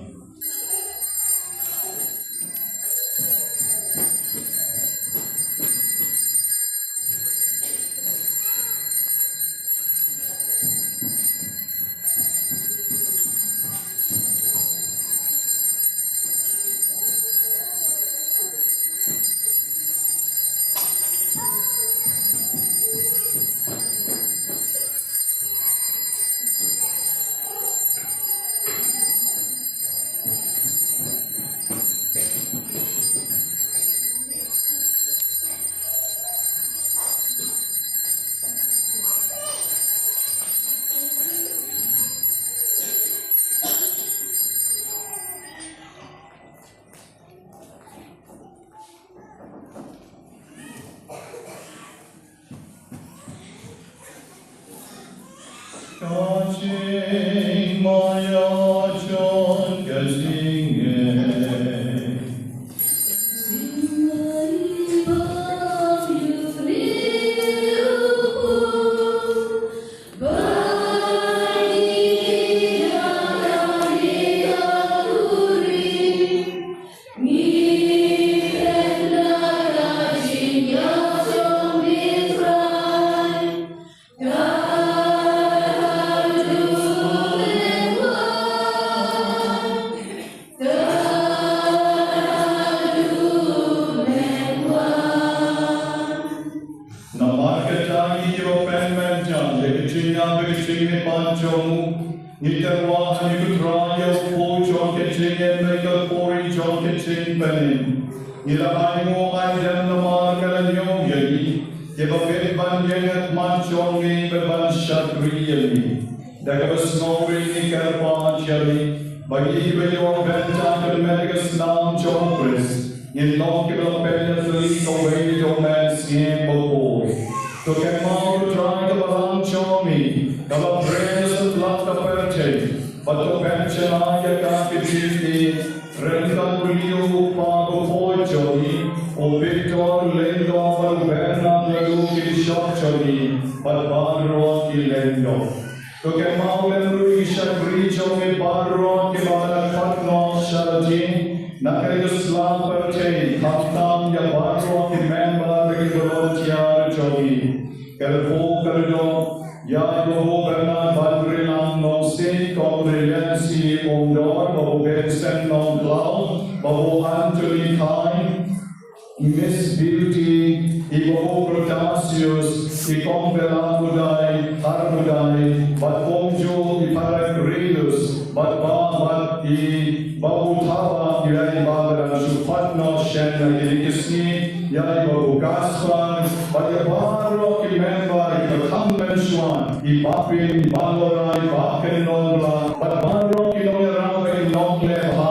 Miss Beauty, Ibo Protasius, Ikom Belakudai, Harmudai, Bat Pomjo, Iparagridus, Bat Babat, Babutava, Yai Bagaran, Supatno, Shen, Irikisni, Yai Babu Gaspar, Bayabaro, Imemba, Ibakamben Swan, Ibapin, Balorai, Baken Nonla, Babaro, Inoyaranga, Inokleha,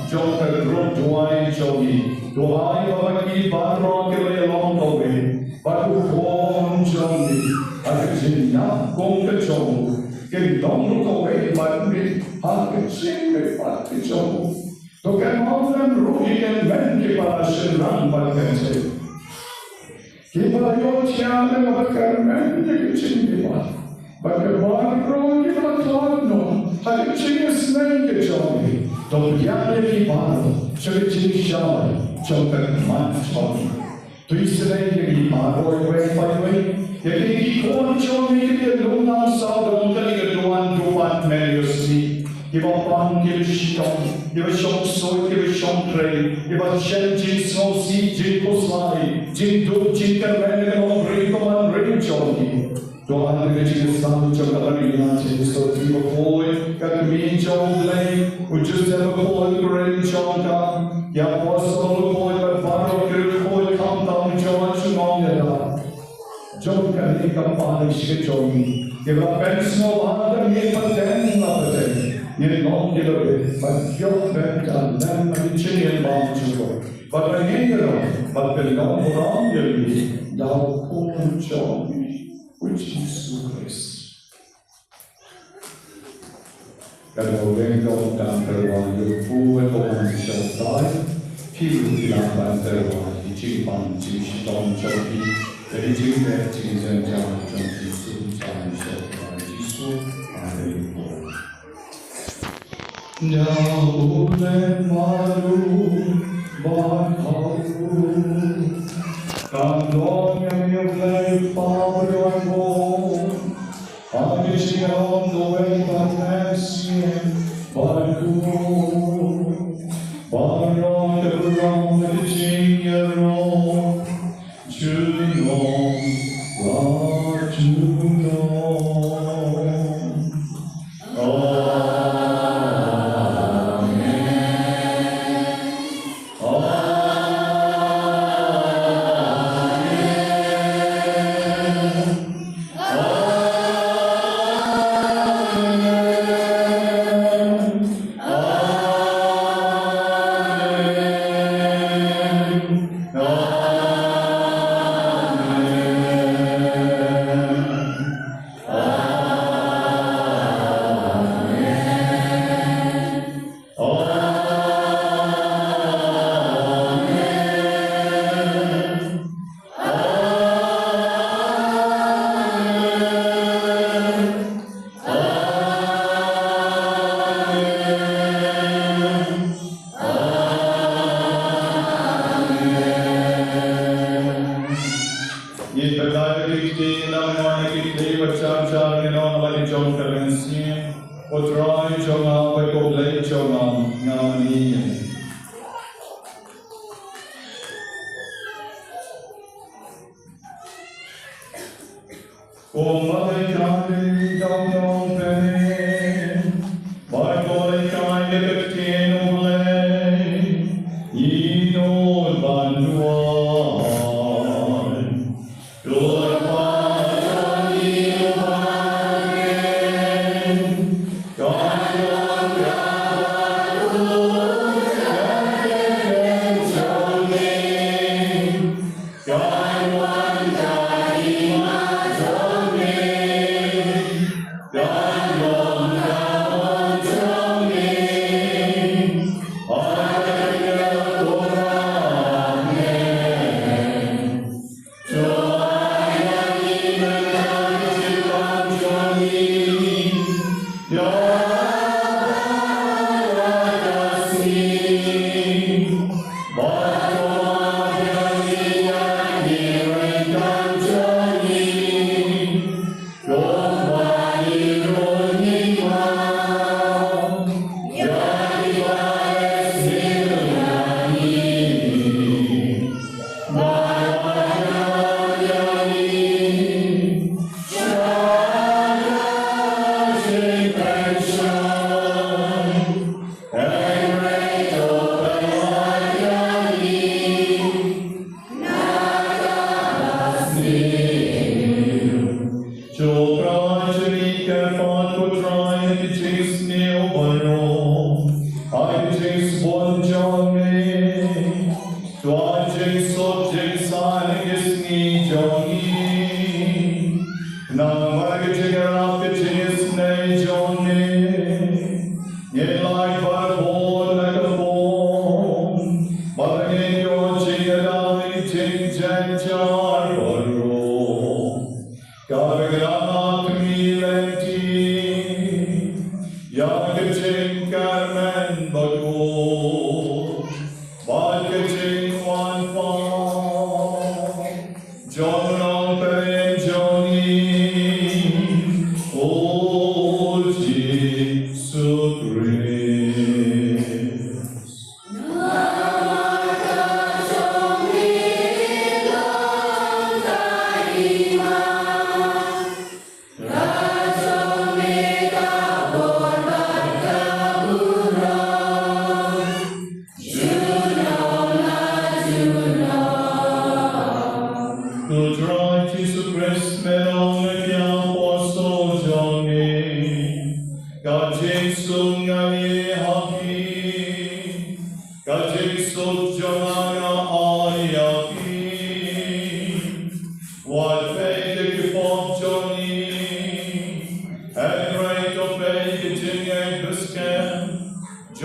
Joker, Group, Dwai, Jogi. Dohai bagi barang kira long kowe, batu kong jongi, ada jinak kong kecong, ke long kowe bagi hak kecing bagi jong. Token maupun rugi yang men kita senang bagi. Kita yo tiada bakar men kecing kita, bagi barang kita tuan hak kecing senang kecong. Topian yang baru, cerita syawal. Joker Manchon. Tuisray yung iparoy way, yung ikoncho yung luna sa dongkal yung luan duwan meliously. Ibang pang kilishong, ibang siyong soy, ibang siyong tray, ibang siyang jin snow si, jin kuslay, jin duk, jin karmen, ibang rito man rin jogi. Dohan ng jin sa jog na kanina, jin so tiba koy, kagmin jog lay, ujus na koy, rin jog ka, yang apostol koy, baru kiri koy, kam tam jog, sumong yada. Jog ka ni kampanig siya jogi. Ibang pensmo, ada ni paten na paten. Ini long dilobe, bagyok bentan dan mancing bang juga. Bagainya bagainya orang jadi jauh pun jogi. Which is Christ. Kalau orang dan terwajib, buat orang syaitan, hidup dalam terwajib. chính bằng chính trong trong khi để chính để chính dân trong trong khi sự trong sự và chỉ số Hallelujah. Now let Maru Bakhuid Nobena Banyngkong Parish Wahlang Nobena Banyngkong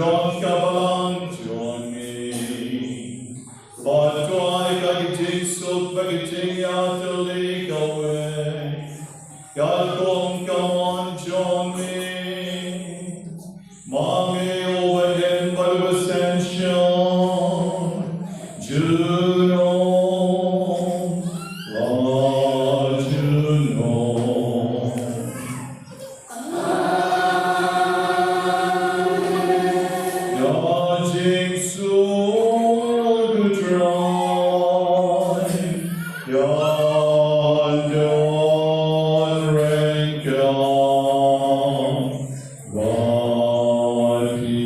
John Kabalang Johnny, but getting out to leak away. God come on, join me. Mommy over him, but was ascension. Juno, La Juno. Yajing Sul Gutrai, Yandon Renkam, Vaki.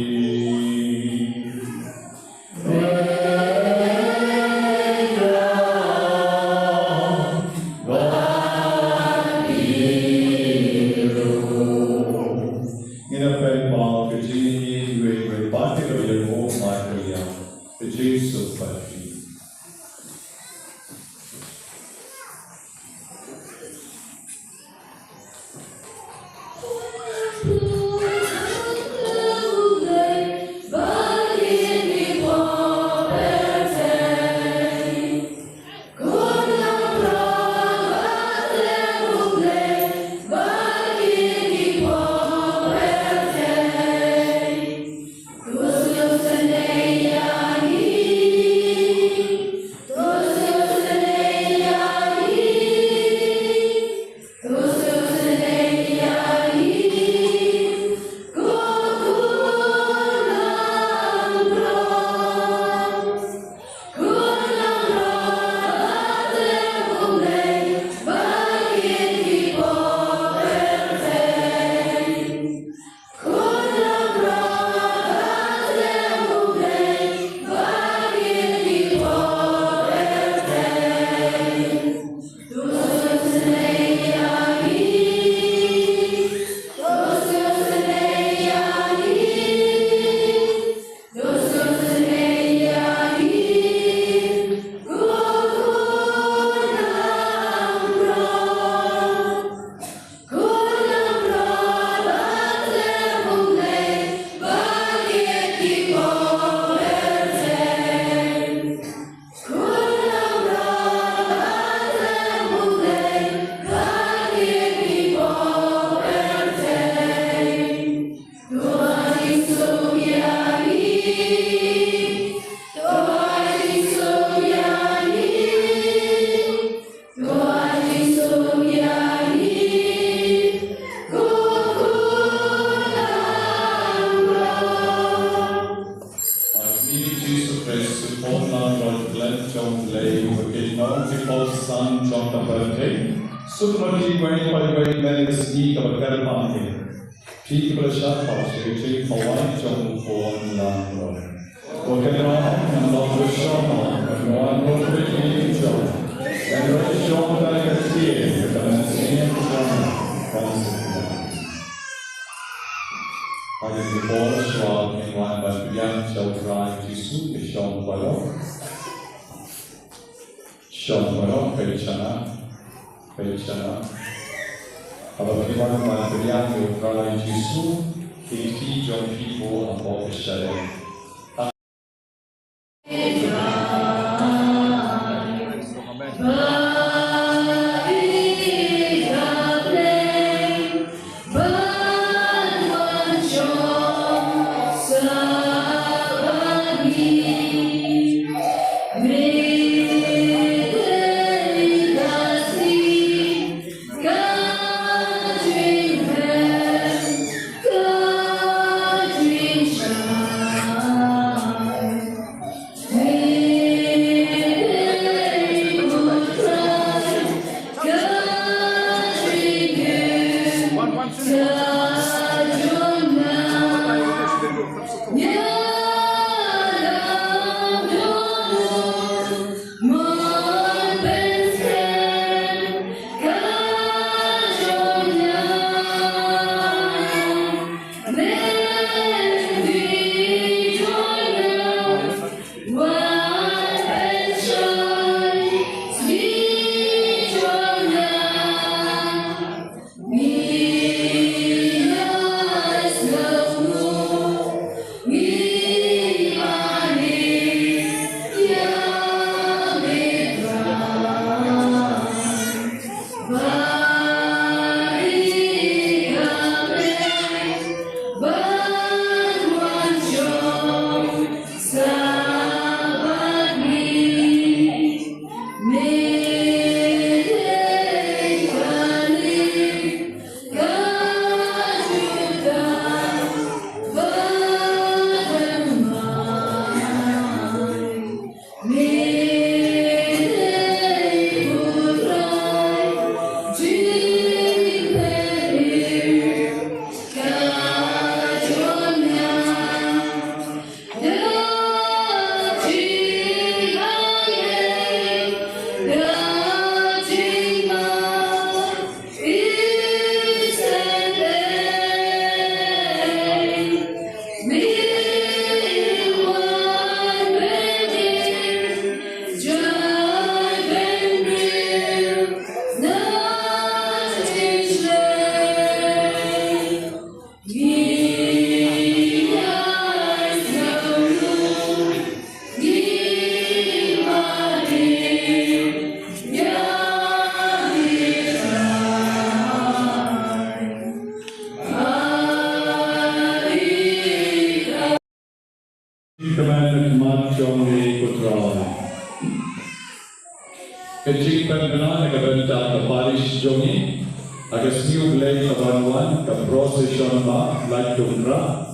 Kecil pengenal kepada Parish Jongi, agak siu belai kawan-kawan ke prosesion ba, like tundra,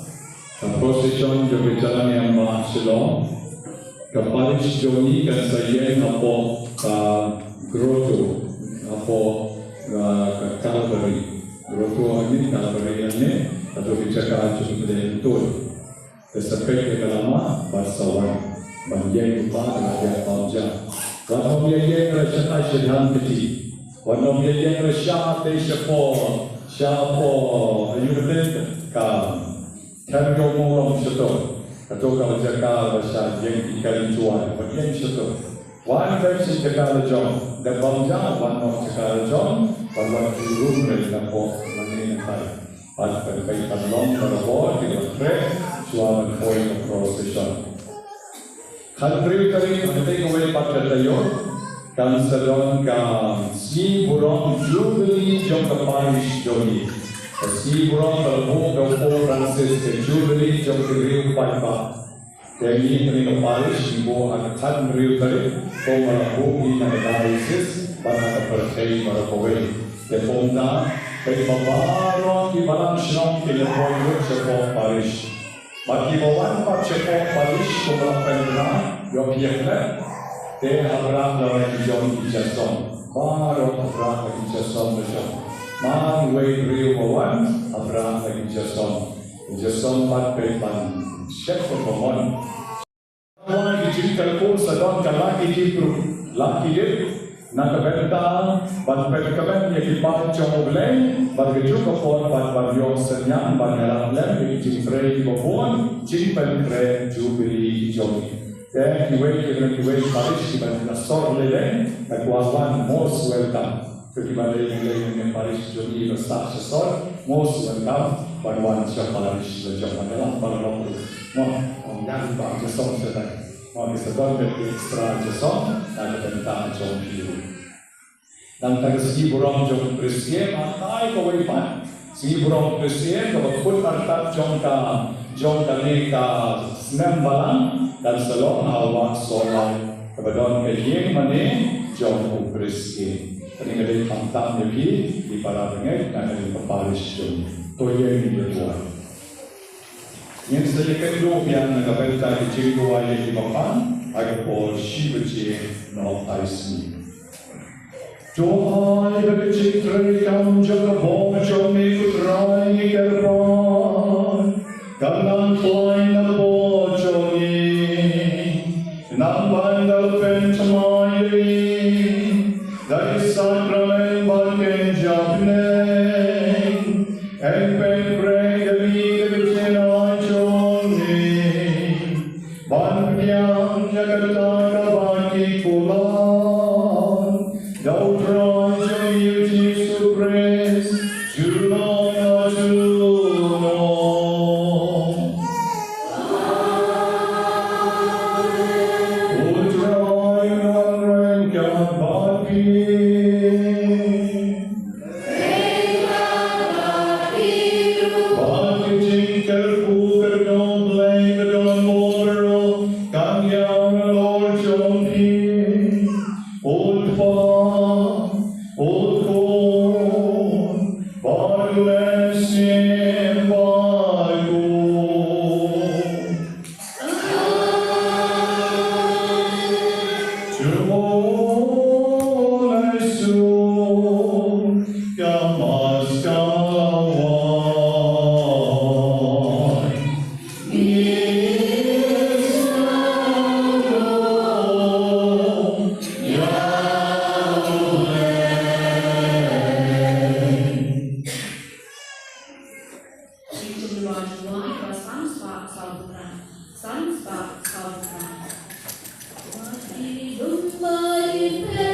ke prosesion juga jalan yang ba Shalom, ke Parish Jongi kan saya ngapo ke grotto, ngapo ke Calvary, grotto ini Calvary ini, atau bicara cukup betul. Kesepek ke lama basawan, banjir lupa dengan dia pamja. Wanom yang rasanya sedang kecil, wanom yang rasanya tersepol, siapa ayuh betul kam, kan kau murong setor, atau kau jaga bahasa yang ikan jual, bagian setor. Wan versi jaga lejong, dan pamja wanom jaga lejong, wanom turun dari kapok langit hai. At pagkaitan long karabot, tinatret, suaman po yung procession. Country kari matay kaway pagkatayo, kan salon ka si burong Jubilee jong ka Parish Jongi. Si burong kalbo ka po Francis ka Jubilee jong ka Rio Paipa. Kaya ni ka Parish, ibo ang country kari, kung malabuhi na analysis, para ka perkay marakaway. Kaya po na, kay babaro ki balang siyong kinapoy sa po Parish. Magibawan pa siya po Parish kung walang pera, yung piyakla, kaya habrang lawan ni John Ijason. Baro habrang lagi Ijason na siya. Manway Rio Bawan, habrang lagi Ijason. Ijason pat pepan, siya po pamon. Nawan digital ko sa doon kalaki kitro, laki din. Nakabenta, pagpagkaban niya kipat siya moblay, pagkaju ka po, pagpagyo sa niyan, pagkaramlan, ikijipre kipapon, jipagpre Jubilee Jongi. Kaya kiway Parish, kiban na sorlele, nagwawan, most welcome. Kibalay ng Parish Jongi, basta siya sor, most welcome, pagwan siya Parish, siya madalang parang ang yan ba, ang jasong siya tayo. Mga isagon na extra jasong, nakabenta ang Jongi. Nang taga-sige burong Jong Presye, matay kaway pan. Sige burong Presye, kapagpun artat Jong ni ka snembalang, dan salong awak solay. Kabadon kayeng mani, Jong Presye. Kaningalay pangtang niya di parabangay, nangalay Parish Jong. Toye ni Berbuan. Yang sedikit yang nakabenta di Jingguwa yang dimakan, agar po Shivaji no Aisni. Johai bagi citrai kam jaga bom jomi kutrai kerpan, kanan fly na po jomi, nampan dalpen chamai, dari sakramen balken japne, empen pregari kecina jomi, ban yang jaga kabaki kulan, Don't try to use to praise too long or too long. Oh, try not rank out body. Body tinker, cooker, don't blame, don't bother, come down, Lord, don't be. Old farm, old corn, barless in Bible. To all I saw, Gamas Gawan. Yes, Bye.